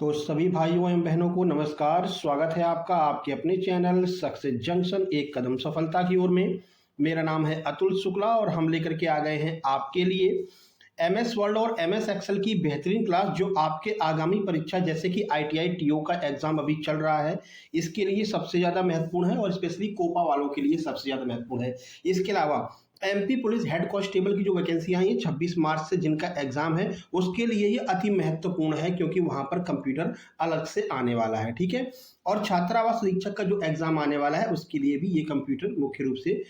तो सभी भाइयों एवं बहनों को नमस्कार। स्वागत है आपका आपके अपने चैनल सक्सेस जंक्शन एक कदम सफलता की ओर में। मेरा नाम है अतुल शुक्ला और हम लेकर के आ गए हैं आपके लिए एमएस वर्ड और एमएस एक्सेल की बेहतरीन क्लास, जो आपके आगामी परीक्षा जैसे कि आईटीआई टीओ का एग्जाम अभी चल रहा है, इसके लिए सबसे ज़्यादा महत्वपूर्ण है और स्पेशली कोपा वालों के लिए सबसे ज़्यादा महत्वपूर्ण है। इसके अलावा एमपी पुलिस हेड कांस्टेबल की जो वैकेंसी आई है 26 मार्च से, जिनका एग्जाम है, उसके लिए ये अति महत्वपूर्ण है क्योंकि वहां पर कंप्यूटर अलग से आने वाला है। ठीक है। और छात्रावास अधीक्षक का जो एग्जाम आने वाला है उसके लिए भी ये कंप्यूटर मुख्य रूप से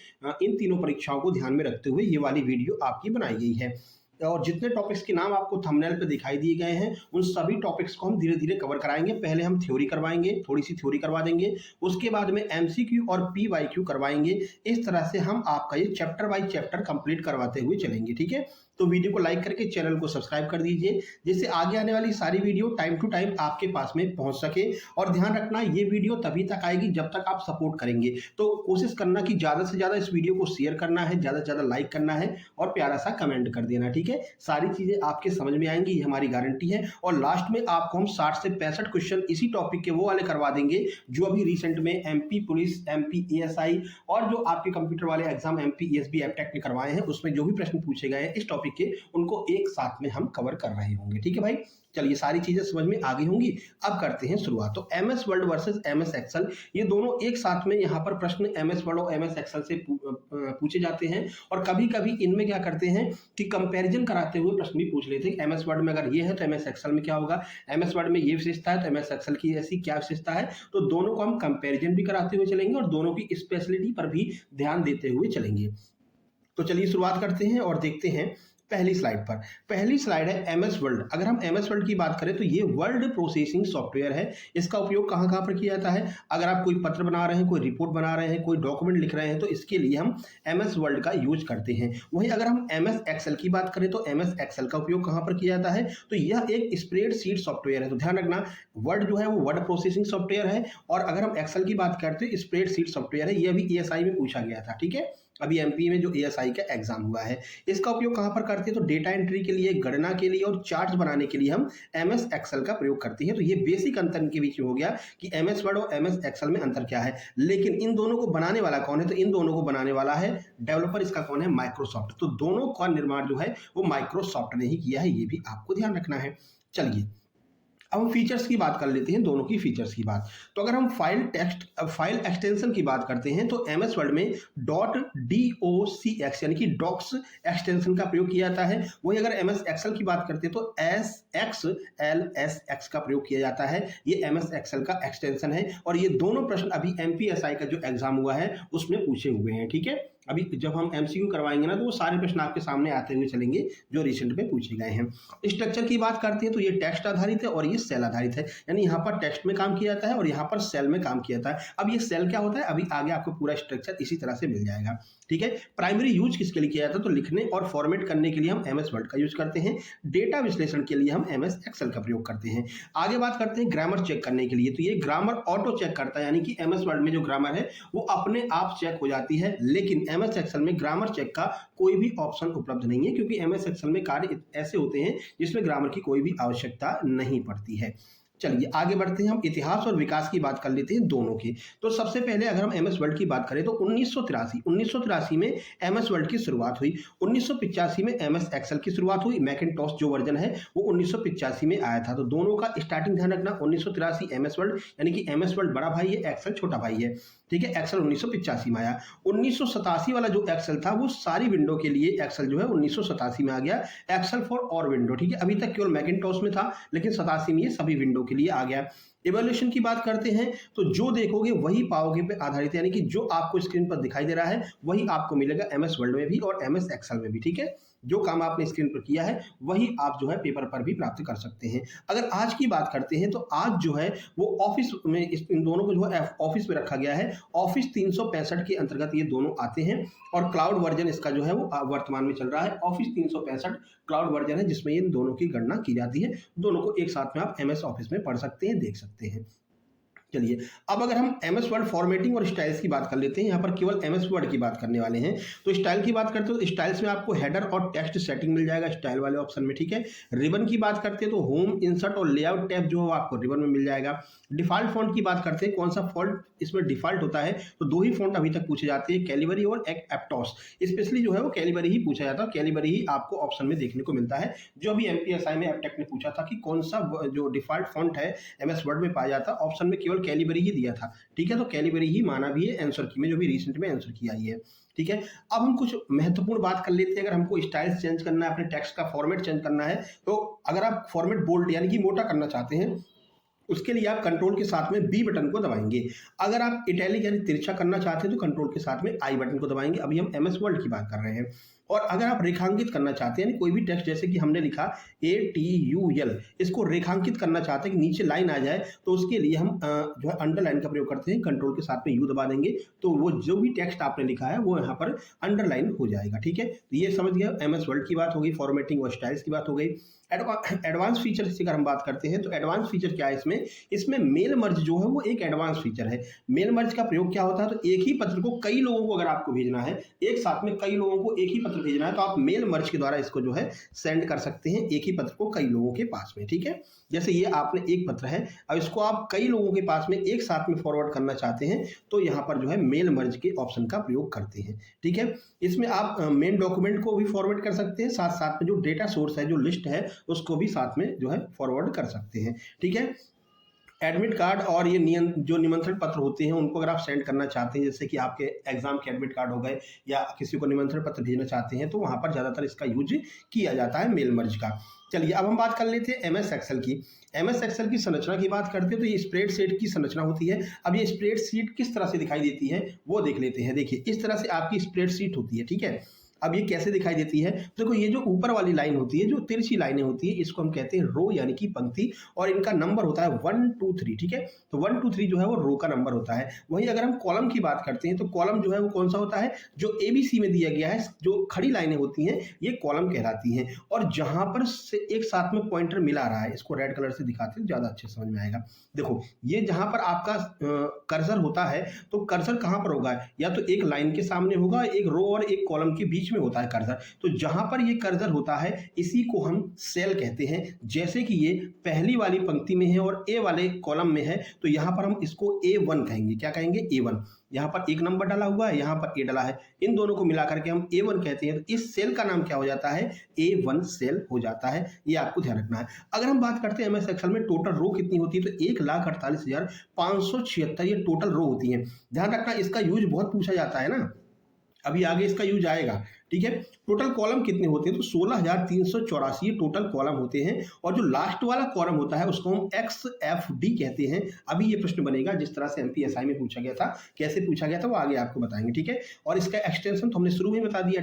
इन तीनों परीक्षाओं को ध्यान में रखते हुए ये वाली वीडियो आपकी बनाई गई है। और जितने टॉपिक्स के नाम आपको थंबनेल पे दिखाई दिए गए हैं उन सभी टॉपिक्स को हम धीरे धीरे कवर कराएंगे। पहले हम थ्योरी करवाएंगे, थोड़ी सी थ्योरी करवा देंगे, उसके बाद में एमसीक्यू और पीवाईक्यू करवाएंगे। इस तरह से हम आपका ये चैप्टर बाय चैप्टर कंप्लीट करवाते हुए चलेंगे। ठीक है। तो वीडियो को लाइक करके चैनल को सब्सक्राइब कर दीजिए, जिससे आगे आने वाली सारी वीडियो टाइम टू टाइम आपके पास में पहुंच सके। और ध्यान रखना, ये वीडियो तभी तक आएगी जब तक आप सपोर्ट करेंगे। तो कोशिश करना कि ज्यादा से ज्यादा इस वीडियो को शेयर करना है, ज्यादा से ज्यादा लाइक करना है और प्यारा सा कमेंट कर देना। ठीक है। सारी चीजें आपके समझ में आएंगी, ये हमारी गारंटी है। और लास्ट में आपको हम 60 से 65 क्वेश्चन इसी टॉपिक के वो वाले करवा देंगे जो अभी रिसेंट में एमपी पुलिस, एमपी एएसआई और जो आपके कंप्यूटर वाले एग्जाम एमपी एसबी एपटेक ने करवाए हैं, उसमें जो भी प्रश्न पूछे गए हैं इस टॉपिक के, उनको एक साथ में हम कवर कर रहे होंगे। ठीक है भाई। चलिए, सारी चीजें समझ में आ गई होंगी। अब करते हैं शुरुआत। तो MS Word versus MS Excel, ये दोनों एक साथ में यहाँ पर प्रश्न एमएस वर्ड और एमएस एक्सेल से पूछे जाते हैं। और कभी कभी इनमें क्या करते हैं कि कंपैरिजन कराते हुए प्रश्न भी पूछ लेते हैं। एमएस वर्ड में अगर ये है तो एमएस एक्सेल में क्या होगा, एमएस वर्ड में ये विशेषता है तो एमएस एक्सेल की ऐसी क्या विशेषता है। तो दोनों को हम कंपैरिजन भी कराते हुए चलेंगे और दोनों की स्पेशलिटी पर भी ध्यान देते हुए चलेंगे। तो चलिए शुरुआत करते हैं और देखते हैं पहली स्लाइड पर। पहली स्लाइड है एमएस वर्ल्ड। अगर हम एमएस वर्ल्ड की बात करें तो ये वर्ड प्रोसेसिंग सॉफ्टवेयर है। इसका उपयोग कहां कहां पर किया जाता है, अगर आप कोई पत्र बना रहे हैं, कोई रिपोर्ट बना रहे हैं, कोई डॉक्यूमेंट लिख रहे हैं, तो इसके लिए हम एमएस वर्ल्ड का यूज करते हैं। वहीं अगर हम एमएस एक्सेल की बात करें तो एमएस एक्सेल का उपयोग कहां पर किया जाता है, तो यह एक स्प्रेडशीट सॉफ्टवेयर है। तो ध्यान रखना, वर्ड जो है वो वर्ड प्रोसेसिंग सॉफ्टवेयर है और अगर हम एक्सेल की बात करते हैं स्प्रेडशीट सॉफ्टवेयर है। यह भी एएसआई में पूछा गया था। ठीक है। अभी एमपी में जो एएसआई का एग्जाम हुआ है, इसका उपयोग कहां पर करते हैं, तो डेटा एंट्री के लिए, गणना के लिए और चार्ट्स बनाने के लिए हम एमएस एक्सेल का प्रयोग करते हैं। तो ये बेसिक अंतर इनके बीच में हो गया कि एमएस वर्ड और एमएस एक्सेल में अंतर क्या है। लेकिन इन दोनों को बनाने वाला कौन है, तो इन दोनों को बनाने वाला है डेवलपर, इसका कौन है, माइक्रोसॉफ्ट। तो दोनों का निर्माण जो है वो माइक्रोसॉफ्ट ने ही किया है, ये भी आपको ध्यान रखना है। चलिए, अब हम फीचर्स की बात कर लेते हैं, दोनों की फीचर्स की बात। तो अगर हम फाइल एक्सटेंशन की बात करते हैं तो एमएस वर्ड में .docx यानी कि डॉक्स एक्सटेंशन का प्रयोग किया जाता है। वही अगर एमएस एक्सेल की बात करते हैं तो SXLSX का प्रयोग किया जाता है। ये एमएस एक्सेल का एक्सटेंशन है और ये दोनों प्रश्न अभी एमपीएसआई का जो एग्जाम हुआ है उसमें पूछे हुए हैं। ठीक है। अभी जब हम एमसीक्यू करवाएंगे ना तो वो सारे प्रश्न आपके सामने आते हुए चलेंगे जो रिसेंट में पूछे गए हैं। स्ट्रक्चर की बात करते हैं तो ये टेक्स्ट आधारित है और ये सेल आधारित है, यानी यहाँ पर टेक्स्ट में काम किया जाता है और यहाँ पर सेल में काम किया जाता है। अब ये सेल क्या होता है, अभी आगे आपको पूरा स्ट्रक्चर इसी तरह से मिल जाएगा। ठीक है। प्राइमरी यूज किसके लिए किया जाता है, तो लिखने और फॉर्मेट करने के लिए हम एमएस वर्ड का यूज करते हैं। डेटा विश्लेषण के लिए हम एमएस एक्सेल का प्रयोग करते हैं। आगे बात करते हैं ग्रामर चेक करने के लिए, तो ये ग्रामर ऑटो चेक करता है, यानी कि एमएस वर्ड में जो ग्रामर है वो अपने आप चेक हो जाती है। लेकिन एमएस एक्सेल में ग्रामर चेक का कोई भी ऑप्शन उपलब्ध नहीं है, क्योंकि एमएस एक्सेल में कार्य ऐसे होते हैं जिसमें ग्रामर की कोई भी आवश्यकता नहीं पड़ती है। चलिए आगे बढ़ते हैं, हम इतिहास और विकास की बात कर लेते हैं दोनों की। तो सबसे पहले अगर हम एमएस वर्ड की बात करें तो 1983 में एमएस वर्ड की शुरुआत हुई। 1985 में एमएस एक्सेल की शुरुआत हुई। मैकिन्टॉश जो वर्जन है वो 1985 में आया था। तो दोनों का स्टार्टिंग ध्यान रखना, 1983 एमएस वर्ड, यानी कि एमएस वर्ड बड़ा भाई है, एक्सेल छोटा भाई है। ठीक है। एक्सेल 1985 में आया। 1987 वाला जो एक्सेल था वो सारी विंडो के लिए एक्सेल जो है 1987 में आ गया, एक्सेल फॉर और विंडो। ठीक है। अभी तक केवल मैकिन्टॉश में था, लेकिन 87 में ये सभी विंडो के लिए आ गया। इवैल्यूएशन की बात करते हैं तो जो देखोगे वही पाओगे पे आधारित, यानी कि जो आपको स्क्रीन पर दिखाई दे रहा है वही आपको मिलेगा एमएस वर्ड में भी और एमएस एक्सेल में भी। ठीक है। जो काम आपने स्क्रीन पर किया है वही आप जो है पेपर पर भी प्राप्त कर सकते हैं। अगर आज की बात करते हैं तो आज जो है वो ऑफिस में इन दोनों को जो है ऑफिस में रखा गया है। ऑफिस 365 के अंतर्गत ये दोनों आते हैं और क्लाउड वर्जन इसका जो है वो वर्तमान में चल रहा है। ऑफिस 365 क्लाउड वर्जन है जिसमें इन दोनों की गणना की जाती है। दोनों को एक साथ में आप एमएस ऑफिस में पढ़ सकते हैं, देख सकते हैं। चलिए, अब अगर हम एमएस वर्ड फॉर्मेटिंग और स्टाइल्स की बात कर लेते हैं, यहाँ पर केवल एमएस वर्ड की बात करने वाले हैं। तो स्टाइल की बात करते हो तो स्टाइल्स में आपको हेडर और टेक्स्ट सेटिंग मिल जाएगा स्टाइल वाले ऑप्शन में, ठीक है। रिबन की बात करते हैं तो होम, इंसर्ट और लेआउट टैब जो है आपको रिबन में मिल जाएगा। डिफॉल्ट फॉन्ट की बात करते हैं, कौन सा फॉन्ट इसमें डिफॉल्ट होता है, तो दो ही फॉन्ट अभी तक पूछे जाते हैं, कैलिबरी और एक एप्टॉस। स्पेशली जो है वो कैलिबरी ही पूछा जाता है, कैलिबरी ही आपको ऑप्शन में देखने को मिलता है। जो अभी एमपीएसआई में एपटेक ने पूछा था कि कौन सा जो डिफॉल्ट फॉन्ट है एमएस वर्ड में पाया जाता है, ऑप्शन में केवल कैलिबरी ही दिया था, ठीक है। तो कैलिबरी ही माना भी है आंसर की में, जो भी रिसेंट में आंसर की आई है, ठीक है। अब हम कुछ महत्वपूर्ण बात कर लेते हैं। अगर हमको स्टाइल्स चेंज करना है, अपने टेक्स्ट का फॉर्मेट चेंज करना है, तो अगर आप फॉर्मेट बोल्ड यानी कि मोटा करना चाहते हैं, उसके लिए आप कंट्रोल के साथ में बी बटन को दबाएंगे। अगर आप इटैलिक यानी तिरछा करना चाहते हैं तो कंट्रोल के साथ में आई बटन को दबाएंगे। अभी हम एमएस वर्ड की बात कर रहे हैं। और अगर आप रेखांकित करना चाहते हैं, यानी कोई भी टेक्स्ट, जैसे कि हमने लिखा ATUL, इसको रेखांकित करना चाहते हैं कि नीचे लाइन आ जाए, तो उसके लिए हम जो है अंडरलाइन का प्रयोग करते हैं। कंट्रोल के साथ में यू दबा देंगे तो वो जो भी टेक्स्ट आपने लिखा है वो यहाँ पर अंडरलाइन हो जाएगा, ठीक है। तो ये समझ गया, एमएस वर्ड की बात हो गई, फॉर्मेटिंग और स्टाइल्स की बात हो गई। एडवांस फीचर की अगर हम बात करते हैं तो एडवांस फीचर क्या है इसमें मेल मर्ज जो है वो एक एडवांस फीचर है। मेल मर्ज का प्रयोग क्या होता है, तो एक ही पत्र को कई लोगों को अगर आपको भेजना है, एक साथ में कई लोगों को एक ही पत्र भेजना है, तो आप मेल मर्ज के द्वारा इसको जो है सेंड कर सकते हैं एक ही पत्र को कई लोगों के पास में, ठीक है। जैसे ये आपने एक पत्र है, अब इसको आप कई लोगों के पास में एक साथ में फॉरवर्ड करना चाहते हैं, तो यहाँ पर जो है मेल मर्ज के ऑप्शन का प्रयोग करते हैं, ठीक है। इसमें आप मेन डॉक्यूमेंट को भी फॉरवर्ड कर सकते हैं, साथ साथ में जो डेटा सोर्स है, जो लिस्ट है, उसको भी साथ में जो है फॉरवर्ड कर सकते हैं, ठीक है। एडमिट कार्ड और ये जो निमंत्रण पत्र होते हैं उनको अगर आप सेंड करना चाहते हैं, जैसे कि आपके एग्जाम के एडमिट कार्ड हो गए या किसी को निमंत्रण पत्र भेजना चाहते हैं, तो वहाँ पर ज़्यादातर इसका यूज किया जाता है मेल मर्ज का। चलिए, अब हम बात कर लेते हैं एमएस एक्सेल की। एमएस एक्सेल की संरचना की बात करते हैं तो ये स्प्रेडशीट की संरचना होती है। अब ये स्प्रेडशीट किस तरह से दिखाई देती है वो देख लेते हैं। देखिए, इस तरह से आपकी स्प्रेडशीट होती है, ठीक है। अब ये कैसे दिखाई देती है, देखो ये जो ऊपर वाली लाइन होती है, जो तिरछी लाइनें होती है, इसको हम कहते हैं रो यानी कि पंक्ति, और इनका नंबर होता है 1 2 3, ठीक है। तो 1 2 3 जो है वो रो का नंबर होता है। वहीं अगर हम कॉलम की बात करते हैं तो कॉलम जो है वो कौन सा होता है, जो ABC में दिया गया है, जो खड़ी लाइनें होती हैं ये कॉलम कहलाती हैं। और जहां पर से एक साथ में पॉइंटर मिला रहा है, इसको रेड कलर से दिखाते हैं ज़्यादा अच्छे समझ में आएगा। देखो, ये जहां पर आपका कर्सर होता है, तो कर्सर कहां पर होगा, या तो एक लाइन के सामने होगा, एक रो और एक कॉलम के बीच में होता है कर्सर। तो जहां पर ये कर्सर होता है इसी को हम सेल कहते हैं। जैसे कि ये पहली वाली पंक्ति में है और ए वाले कॉलम में है, तो यहां पर हम इसको A1 कहेंगे। क्या कहेंगे, A1। यहाँ पर एक नंबर डाला हुआ है, यहाँ पर ए डाला है, इन दोनों को मिला करके हम A1 कहते हैं। तो इस सेल का नाम क्या हो जाता है, A1 सेल हो जाता है। ये आपको ध्यान रखना है। अगर हम बात करते हैं एमएस एक्सेल में टोटल रो कितनी होती है, तो 1,48,576 ये टोटल रो होती है। ध्यान रखना, इसका यूज बहुत पूछा जाता है ना, अभी आगे इसका यूज आएगा, ठीक है। टोटल कॉलम कितने होते हैं, तो 16,384 टोटल कॉलम होते हैं। और जो लास्ट वाला कॉलम होता है उसको हम XFD कहते हैं। अभी ये प्रश्न बनेगा जिस तरह से एमपीएसआई में पूछा गया था, कैसे पूछा गया था वो आगे आपको बताएंगे, ठीक है। और इसका एक्सटेंशन तो हमने शुरू में बता दिया,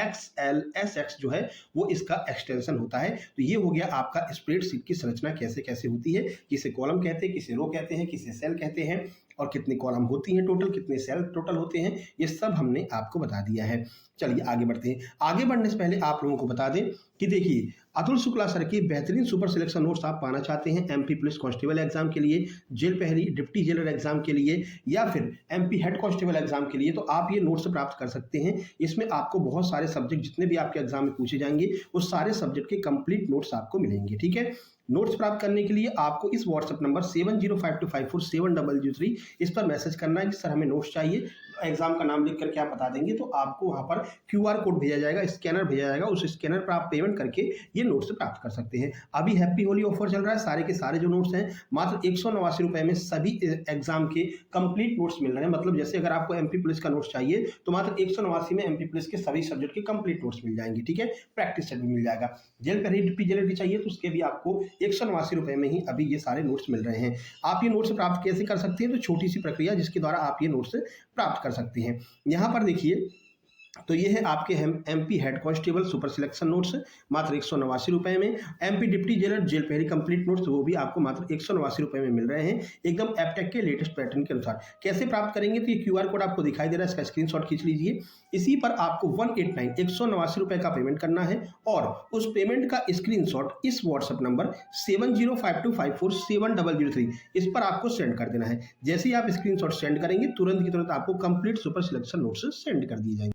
.XLSX जो है वो इसका एक्सटेंशन होता है। तो ये हो गया आपका स्प्रेडशीट की संरचना कैसे कैसे होती है, किसे कॉलम कहते हैं, किसे रो कहते हैं, किसे सेल कहते हैं, और कितनी कॉलम होती हैं टोटल, कितने सेल टोटल होते हैं, ये सब हमने आपको बता दिया है। चलिए आगे बढ़ते हैं। आगे बढ़ने से पहले आप लोगों को बता दें कि देखिए, अतुल शुक्ला सर की बेहतरीन सुपर सिलेक्शन नोट्स आप पाना चाहते हैं MP पुलिस कांस्टेबल एग्जाम के लिए, जेल पहरी डिप्टी जेलर एग्जाम के लिए, या फिर MP हेड कांस्टेबल एग्जाम के लिए, तो आप ये नोट्स प्राप्त कर सकते हैं। इसमें आपको बहुत सारे सब्जेक्ट जितने भी आपके एग्जाम में पूछे जाएंगे उस सारे सब्जेक्ट के कंप्लीट नोट्स आपको मिलेंगे, ठीक है। नोट्स प्राप्त करने के लिए आपको इस व्हाट्सएप नंबर 7052547003 इस पर मैसेज करना है कि सर हमें नोट्स चाहिए। एग्जाम का नाम लिख करके आप बता देंगे तो आपको वहां पर QR कोड भेजा जाएगा, स्कैनर भेजा जाएगा, उस स्कैनर पर आप पेमेंट करके ये नोट्स प्राप्त कर सकते हैं। अभी हैप्पी होली ऑफर चल रहा है, सारे के सारे जो नोट्स हैं मात्र 189 रुपए में सभी एग्जाम के कंप्लीट नोट्स मिल रहे हैं। मतलब जैसे अगर आपको MP पुलिस का नोट्स चाहिए तो मात्र 189 में MP पुलिस के सभी सब्जेक्ट के कंप्लीट नोट्स मिल जाएंगे, ठीक है। प्रैक्टिस सेट भी मिल जाएगा। जेल पर ही डिप्टी जेलर की चाहिए तो उसके भी आपको 189 रुपए में ही अभी ये सारे नोट्स मिल रहे हैं। आप ये नोट्स प्राप्त कैसे कर सकते हैं, तो छोटी सी प्रक्रिया जिसके द्वारा आप ये नोट्स प्राप्त कर सकते हैं। यहाँ पर देखिए, तो ये है आपके MP head constable super selection notes मात्र 189 रुपए में। एमपी डिप्टी जेलर जेल पहरी कंप्लीट नोट्स वो भी आपको मात्र 189 रुपए में मिल रहे हैं, एकदम एपटेक के लेटेस्ट पैटर्न के अनुसार। कैसे प्राप्त करेंगे, तो ये क्यूआर कोड आपको दिखाई दे रहा है, इसका स्क्रीनशॉट खींच लीजिए। इसी पर आपको 189 रुपए का पेमेंट करना है और उस पेमेंट का स्क्रीनशॉट इस व्हाट्सएप नंबर 7052547003 इस पर आपको सेंड कर देना है। जैसे ही आप स्क्रीनशॉट सेंड करेंगे तुरंत की तुरंत आपको complete super selection notes send कर दिए जाएंगे।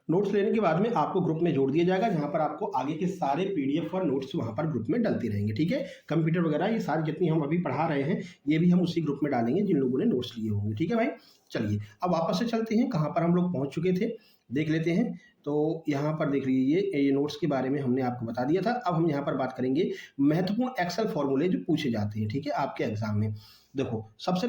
नोट्स लेने के बाद में आपको ग्रुप में जोड़ दिया जाएगा, जहां पर आपको आगे के सारे पीडीएफ और नोट्स वहां पर ग्रुप में डलते रहेंगे। ठीक है, कंप्यूटर वगैरह ये सारी जितनी हम अभी पढ़ा रहे हैं ये भी हम उसी ग्रुप में डालेंगे जिन लोगों ने नोट्स लिए होंगे। ठीक है भाई, चलिए अब वापस से चलते हैं, कहाँ पर हम लोग पहुँच चुके थे देख लेते हैं। तो यहाँ पर देख लीजिए, ये नोट्स के बारे में हमने आपको बता दिया था। अब हम यहाँ पर बात करेंगे महत्वपूर्ण एक्सेल फॉर्मूले जो पूछे जाते हैं। ठीक है, आपके एग्जाम में देखो सबसे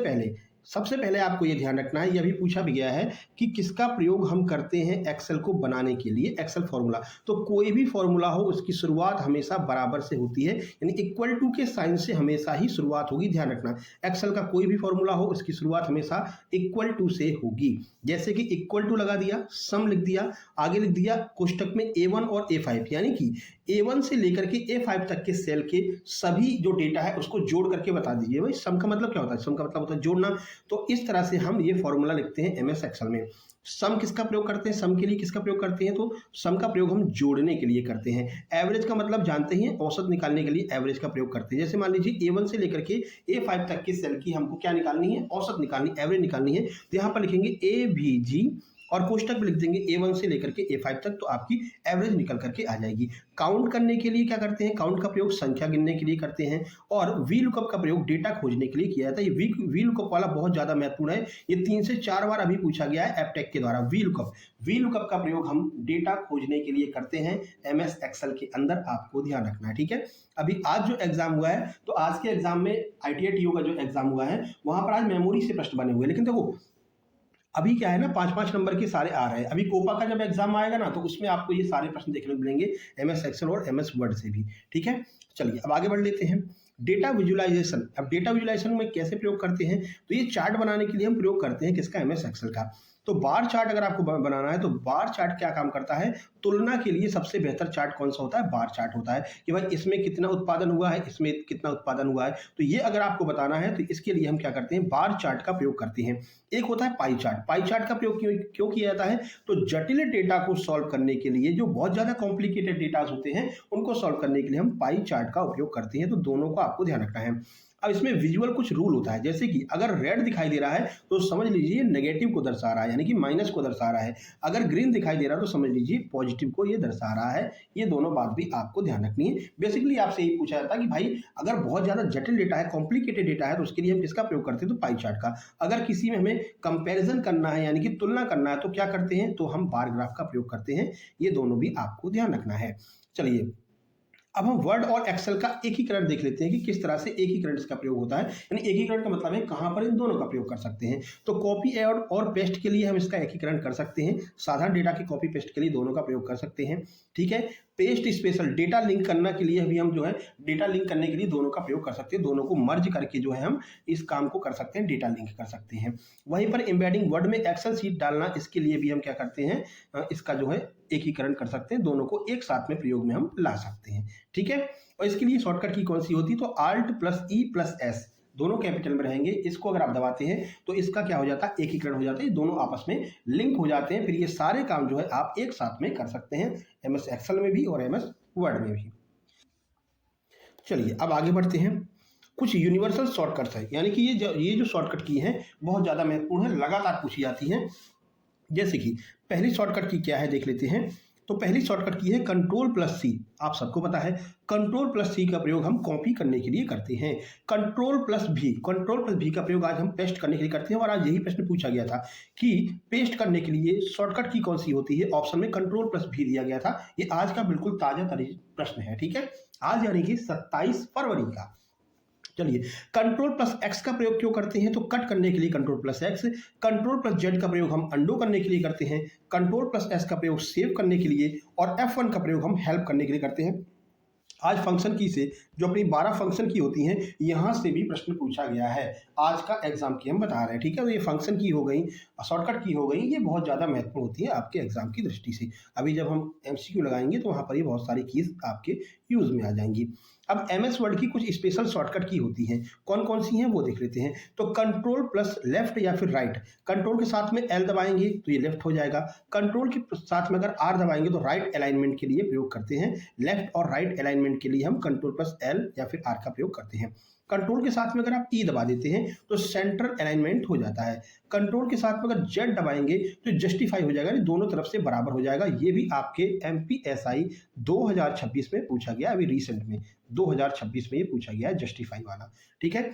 पहले आपको ये ध्यान रखना है, यह भी पूछा भी गया है कि किसका प्रयोग हम करते हैं एक्सेल को बनाने के लिए। एक्सेल फॉर्मूला, तो कोई भी फॉर्मूला हो उसकी शुरुआत हमेशा बराबर से होती है, यानी इक्वल टू के साइन से हमेशा ही शुरुआत होगी। ध्यान रखना, एक्सेल का कोई भी फॉर्मूला हो उसकी शुरुआत हमेशा इक्वल टू से होगी। जैसे कि इक्वल टू लगा दिया, सम लिख दिया, आगे लिख दिया कोष्टक में A1 और A5, यानी कि A1 से लेकर के A5 तक के सेल के सभी जो डेटा है उसको जोड़ करके बता दीजिए। भाई सम का मतलब क्या होता है, सम का मतलब होता है जोड़ना। तो इस तरह से हम ये फॉर्मूला लिखते हैं एमएस एक्सेल में। सम किसका प्रयोग करते हैं, सम के लिए किसका प्रयोग करते हैं, तो सम का प्रयोग हम जोड़ने के लिए करते हैं। एवरेज का मतलब जानते हैं, औसत निकालने के लिए एवरेज का प्रयोग करते हैं। जैसे मान लीजिए A1 से लेकर के A5 तक के सेल की हमको क्या निकालनी है, औसत निकालनी, एवरेज निकालनी है। तो यहाँ पर लिखेंगे AVG और कोष्टक में लिख देंगे A1 से लेकर के A5 तक, तो आपकी एवरेज निकल करके आ जाएगी। काउंट करने के लिए क्या करते हैं, काउंट का प्रयोग संख्या गिनने के लिए करते हैं। और वी लुकअप का प्रयोग डेटा खोजने के लिए किया जाता है। ये वी लुकअप वाला बहुत ज्यादा महत्वपूर्ण है, ये 3 से 4 बार अभी पूछा गया है एपटेक के द्वारा। वी लुकअप का प्रयोग हम डेटा खोजने के लिए करते हैं एमएस एक्सेल के अंदर, आपको ध्यान रखना है। ठीक है, अभी आज जो एग्जाम हुआ है, तो आज के एग्जाम में ITI TO का जो एग्जाम हुआ है वहां पर आज मेमोरी से प्रश्न बने हुए, लेकिन देखो अभी क्या है ना 5-5 नंबर के सारे आ रहे हैं। अभी कोपा का जब एग्जाम आएगा ना तो उसमें आपको ये सारे प्रश्न देखने को मिलेंगे एमएस एक्सेल और एमएस वर्ड से भी। ठीक है, चलिए अब आगे बढ़ लेते हैं। डेटा विजुअलाइजेशन, अब डेटा विजुअलाइजेशन में कैसे प्रयोग करते हैं, तो ये चार्ट बनाने के लिए हम प्रयोग करते हैं किसका, एमएस एक्सेल का। तो बार चार्ट अगर आपको बनाना है तो बार चार्ट क्या काम करता है, तुलना के लिए सबसे बेहतर चार्ट कौन सा होता है, बार चार्ट होता है कि भाई इसमें कितना उत्पादन हुआ है, इसमें कितना उत्पादन हुआ है। तो ये अगर आपको बताना है तो इसके लिए हम क्या करते हैं, बार चार्ट का प्रयोग करते हैं। एक होता है पाई चार्ट। पाई चार्ट का प्रयोग क्यों किया जाता है, तो जटिल डेटा को सॉल्व करने के लिए, जो बहुत ज्यादा कॉम्प्लिकेटेड डेटा होते हैं उनको सॉल्व करने के लिए हम पाई चार्ट का उपयोग करते हैं। तो दोनों को आपको ध्यान रखना है। अब इसमें विजुअल कुछ रूल होता है, जैसे कि अगर रेड दिखाई दे रहा है तो समझ लीजिए नेगेटिव को दर्शा रहा है, यानी कि माइनस को दर्शा रहा है। अगर ग्रीन दिखाई दे रहा है तो समझ लीजिए पॉजिटिव को ये दर्शा रहा है। ये दोनों बात भी आपको ध्यान रखनी है। बेसिकली आपसे यही पूछा जाता है कि भाई अगर बहुत ज्यादा जटिल डेटा है, कॉम्प्लिकेटेड डेटा है, तो उसके लिए हम किसका प्रयोग करते हैं, तो पाई चार्ट का। अगर किसी में हमें कंपेरिजन करना है यानी कि तुलना करना है तो क्या करते हैं, तो हम बार ग्राफ का प्रयोग करते हैं। ये दोनों भी आपको ध्यान रखना है। चलिए अब हम वर्ड और एक्सेल का एकीकरण देख लेते हैं कि किस तरह से एकीकरण इसका प्रयोग होता है। यानी एकीकरण का मतलब है कहां पर इन दोनों का प्रयोग कर सकते हैं। तो कॉपी और पेस्ट के लिए हम इसका एकीकरण कर सकते हैं। साधारण डेटा के कॉपी पेस्ट के लिए दोनों का प्रयोग कर सकते हैं। ठीक है, पेस्ट स्पेशल डेटा लिंक करने के लिए भी हम जो है डेटा लिंक करने के लिए दोनों का प्रयोग कर सकते हैं। दोनों को मर्ज करके जो है हम इस काम को कर सकते हैं, डेटा लिंक कर सकते हैं। वहीं पर एम्बेडिंग वर्ड में एक्सेल सीट डालना, इसके लिए भी हम क्या करते हैं, इसका जो है एकीकरण कर सकते हैं। दोनों को एक साथ में प्रयोग में हम ला सकते हैं। ठीक है, और इसके लिए शॉर्टकट की कौन सी होती है, तो Alt+E+S दोनों कैपिटल में रहेंगे। इसको अगर आप दबाते हैं तो इसका क्या हो जाता है, एकीकरण हो जाता है। दोनों आपस में लिंक हो जाते हैं। फिर ये सारे काम जो है आप एक साथ में कर सकते हैं, एमएस एक्सेल में भी और एमएस वर्ड में भी। चलिए अब आगे बढ़ते हैं। कुछ यूनिवर्सल शॉर्टकट्स है, यानी कि ये जो शॉर्टकट की हैं बहुत ज्यादा महत्वपूर्ण है, लगातार पूछी जाती हैं। जैसे कि पहली शॉर्टकट की क्या है देख लेते हैं। तो पहली शॉर्टकट की है Ctrl+C। आप सबको पता है Ctrl+C का प्रयोग हम कॉपी करने के लिए करते हैं। Ctrl+V का प्रयोग आज हम पेस्ट करने के लिए करते हैं। और आज यही प्रश्न पूछा गया था कि पेस्ट करने के लिए शॉर्टकट की कौन सी होती है, ऑप्शन में Ctrl+V दिया गया था। ये आज का बिल्कुल ताजा प्रश्न है। ठीक है, आज यानी कि 27 फरवरी का। चलिए Ctrl+X का प्रयोग क्यों करते हैं, तो कट करने के लिए Ctrl+X, Ctrl+Z का प्रयोग हम अंडो करने के लिए करते हैं, Ctrl+S का प्रयोग सेव करने के लिए, और F1 का प्रयोग हम हेल्प करने के लिए करते हैं। आज फंक्शन की से जो अपनी 12 फंक्शन की होती हैं यहाँ से भी प्रश्न पूछा गया है। आज का एग्जाम की हम बता रहे हैं, ठीक है। तो ये फंक्शन की हो गई, शॉर्टकट की हो गई, ये बहुत ज़्यादा महत्वपूर्ण होती है आपके एग्जाम की दृष्टि से। अभी जब हम एमसीक्यू लगाएंगे तो वहाँ पर ये बहुत सारी कीज आपके यूज में आ जाएंगी। अब एमएस वर्ड की कुछ स्पेशल शॉर्टकट की होती हैं, कौन कौन सी हैं वो देख लेते हैं। तो कंट्रोल प्लस लेफ्ट या फिर राइट, कंट्रोल के साथ में एल दबाएंगे तो ये लेफ्ट हो जाएगा, कंट्रोल के साथ में अगर आर दबाएंगे तो राइट अलाइनमेंट के लिए प्रयोग करते हैं। लेफ्ट और राइट अलाइनमेंट के लिए हम कंट्रोल प्लस एल या फिर आर का प्रयोग करते हैं। कंट्रोल के साथ में अगर आप ई दबा देते हैं तो सेंट्रल अलाइनमेंट हो जाता है। कंट्रोल के साथ में अगर जेड दबाएंगे तो जस्टिफाई हो जाएगा, दोनों तरफ से बराबर हो जाएगा। ये भी आपके एमपीएसआई 2026 में पूछा गया, अभी रिसेंट में 2026 में ये पूछा गया है जस्टिफाई वाला, ठीक है।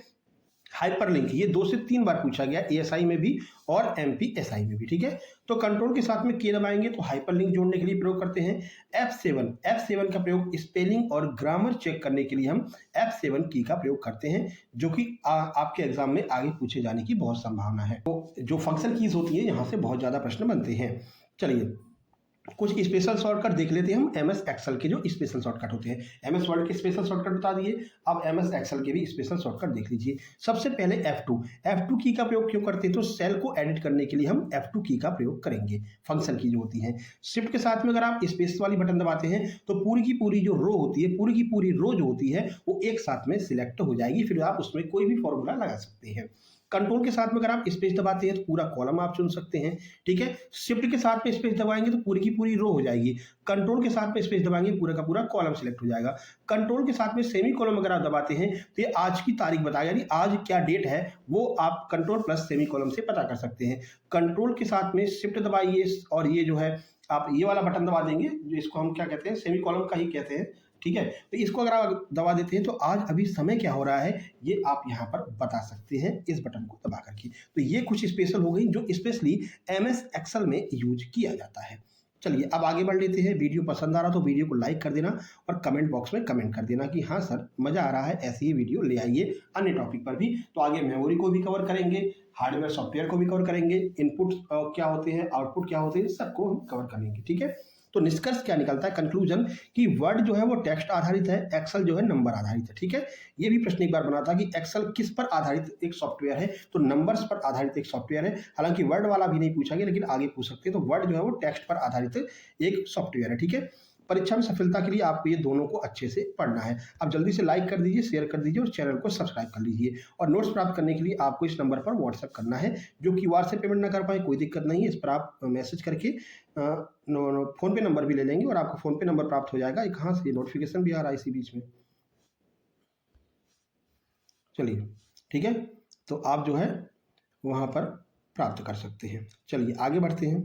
हाइपरलिंक ये 2 से 3 बार पूछा गया एएसआई में भी और एमपीएसआई में भी, ठीक है। तो कंट्रोल के साथ में के दबाएंगे तो हाइपरलिंक जोड़ने के लिए प्रयोग करते हैं। F7 का प्रयोग स्पेलिंग और ग्रामर चेक करने के लिए हम F7 की का प्रयोग करते हैं, जो कि आपके एग्जाम में आगे पूछे जाने की बहुत संभावना है। तो जो फंक्शन कीज होती है यहाँ से बहुत ज्यादा प्रश्न बनते हैं। चलिए कुछ स्पेशल शॉर्टकट देख लेते हैं हम एमएस एक्सेल के, जो स्पेशल शॉर्टकट होते हैं। एमएस वर्ड के स्पेशल शॉर्टकट बता दिए, अब एमएस एक्सेल के भी स्पेशल शॉर्टकट देख लीजिए। सबसे पहले F2 की का प्रयोग क्यों करते हैं, तो सेल को एडिट करने के लिए हम F2 की का प्रयोग करेंगे। फंक्शन की जो होती है, शिफ्ट के साथ में अगर आप स्पेस वाली बटन दबाते हैं तो पूरी की पूरी जो रो होती है, पूरी की पूरी रो जो होती है वो एक साथ में सिलेक्ट हो जाएगी, फिर आप उसमें कोई भी फॉर्मूला लगा सकते हैं। कंट्रोल के साथ में अगर आप स्पेस दबाते हैं तो पूरा कॉलम आप चुन सकते हैं, ठीक है। शिफ्ट के साथ में स्पेस दबाएंगे तो पूरी की पूरी रो हो जाएगी। कंट्रोल के साथ में स्पेस दबाएंगे पूरा का पूरा कॉलम सिलेक्ट हो जाएगा। कंट्रोल के साथ में सेमी कॉलम अगर आप दबाते हैं तो ये आज की तारीख बताएगा, यानी आज क्या डेट है वो आप कंट्रोल प्लस सेमी कॉलम से पता कर सकते हैं। कंट्रोल के साथ में शिफ्ट दबाइए और ये जो है आप ये वाला बटन दबा देंगे, जो इसको हम क्या कहते हैं, सेमी कॉलम का ही कहते हैं, ठीक है। तो इसको अगर आप दबा देते हैं तो आज अभी समय क्या हो रहा है ये आप यहाँ पर बता सकते हैं इस बटन को दबा करके। तो ये कुछ स्पेशल हो गई जो स्पेशली एमएस एक्सेल में यूज किया जाता है। चलिए अब आगे बढ़ लेते हैं। वीडियो पसंद आ रहा तो वीडियो को लाइक कर देना और कमेंट बॉक्स में कमेंट कर देना कि हाँ सर मजा आ रहा है, ऐसी ही वीडियो ले आइए अन्य टॉपिक पर भी। तो आगे मेमोरी को भी कवर करेंगे, हार्डवेयर सॉफ्टवेयर को भी कवर करेंगे, इनपुट क्या होते हैं, आउटपुट क्या होते हैं, सबको हम कवर करेंगे, ठीक है। तो निष्कर्ष क्या निकलता है, कंक्लूजन, कि वर्ड जो है वो टेक्स्ट आधारित है, एक्सेल जो है नंबर आधारित है, ठीक है। ये भी प्रश्न एक बार बना था कि एक्सेल किस पर आधारित एक सॉफ्टवेयर है, तो नंबर्स पर आधारित एक सॉफ्टवेयर है। हालांकि वर्ड वाला भी नहीं पूछा गया लेकिन आगे पूछ सकते हैं। तो वर्ड जो है वो टेक्स्ट पर आधारित एक सॉफ्टवेयर है, ठीक है। परीक्षा में सफलता के लिए आपको ये दोनों को अच्छे से पढ़ना है। आप जल्दी से लाइक कर दीजिए, शेयर कर दीजिए और चैनल को सब्सक्राइब कर लीजिए। और नोट्स प्राप्त करने के लिए आपको इस नंबर पर व्हाट्सएप करना है। जो क्यूआर से पेमेंट ना कर पाए कोई दिक्कत नहीं है, इस पर आप मैसेज करके फोन पे नंबर भी ले लेंगे और आपको फोन पे नंबर प्राप्त हो जाएगा। कहाँ से नोटिफिकेशन भी आ रहा है इसी बीच में, चलिए ठीक है। तो आप जो है वहाँ पर प्राप्त कर सकते हैं। चलिए आगे बढ़ते हैं।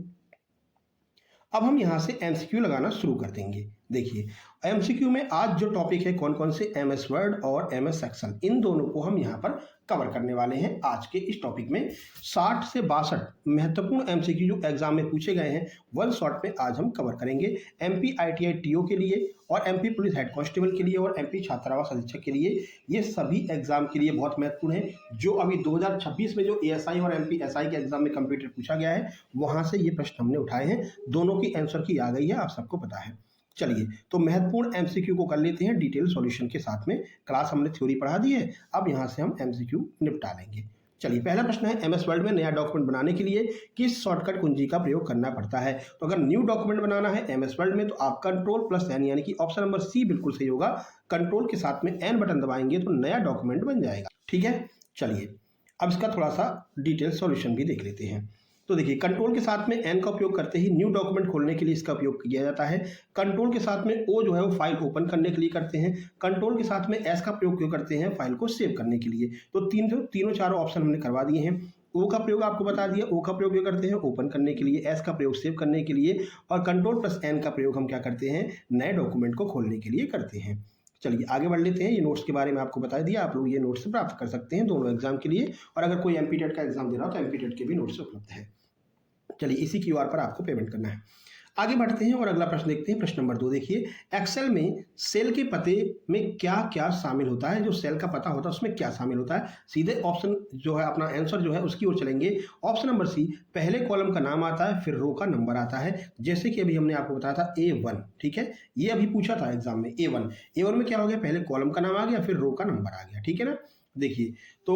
अब हम यहाँ से एमसीक्यू लगाना शुरू कर देंगे। देखिए एमसीक्यू में आज जो टॉपिक है कौन कौन से, एमएस वर्ड और एमएस एक्सेल, इन दोनों को हम यहाँ पर कवर करने वाले हैं आज के इस टॉपिक में। 60 से 62 महत्वपूर्ण एमसीक्यू जो एग्जाम में पूछे गए हैं वन शॉट में आज हम कवर करेंगे। एमपी आईटीआई टीओ के लिए और एमपी पुलिस हेड कांस्टेबल के लिए और एमपी छात्रावास अधीक्षक के लिए, ये सभी एग्जाम के लिए बहुत महत्वपूर्ण है। जो अभी 2026 में जो एएसआई और एमपीएसआई के एग्जाम में कंप्यूटर पूछा गया है वहां से ये प्रश्न हमने उठाए हैं। दोनों की आंसर की आ गई है, आप सबको पता है। चलिए तो महत्वपूर्ण एमसीक्यू को कर लेते हैं डिटेल सॉल्यूशन के साथ में। क्लास हमने थ्योरी पढ़ा दी है, अब यहाँ से हम एमसीक्यू निपटा लेंगे। चलिए पहला प्रश्न है, एमएस वर्ड में नया डॉक्यूमेंट बनाने के लिए किस शॉर्टकट कुंजी का प्रयोग करना पड़ता है। तो अगर न्यू डॉक्यूमेंट बनाना है एमएस वर्ड में तो आप कंट्रोल प्लस एन, यानी कि ऑप्शन नंबर सी बिल्कुल सही होगा। कंट्रोल के साथ में एन बटन दबाएंगे तो नया डॉक्यूमेंट बन जाएगा, ठीक है। चलिए अब इसका थोड़ा सा डिटेल सॉल्यूशन भी देख लेते हैं। तो देखिए कंट्रोल के साथ में एन का उपयोग करते ही न्यू डॉक्यूमेंट खोलने के लिए इसका उपयोग किया जाता है। कंट्रोल के साथ में ओ जो है वो फाइल ओपन करने के लिए करते हैं। कंट्रोल के साथ में एस का प्रयोग क्यों करते हैं, फाइल को सेव करने के लिए। तो तीनों चारों ऑप्शन हमने करवा दिए हैं। ओ का प्रयोग आपको बता दिया, ओ का प्रयोग क्यों करते हैं, ओपन करने के लिए। एस का प्रयोग सेव करने के लिए और कंट्रोल प्लस एन का प्रयोग हम क्या करते हैं, नए डॉक्यूमेंट को खोलने के लिए करते हैं। चलिए आगे बढ़ लेते हैं। ये नोट्स के बारे में आपको बता दिया, आप लोग ये नोट्स प्राप्त कर सकते हैं दोनों एग्जाम के लिए। और अगर कोई एमपी टेट का एग्जाम दे रहा हो तो एमपी टेट के भी नोट्स उपलब्ध है। चलिए इसी क्यूआर पर आपको पेमेंट करना है। आगे बढ़ते हैं और अगला प्रश्न देखते हैं। प्रश्न नंबर 2 देखिए, एक्सेल में सेल के पते में क्या क्या शामिल होता है। जो सेल का पता होता है उसमें क्या शामिल होता है। सीधे ऑप्शन जो है अपना आंसर जो है उसकी ओर चलेंगे। ऑप्शन नंबर सी, पहले कॉलम का नाम आता है फिर रो का नंबर आता है, जैसे कि अभी हमने आपको बताया था A1। ठीक है, ये अभी पूछा था एग्जाम में A1 में क्या हो गया, पहले कॉलम का नाम आ गया फिर रो का नंबर आ गया। ठीक है ना। देखिए तो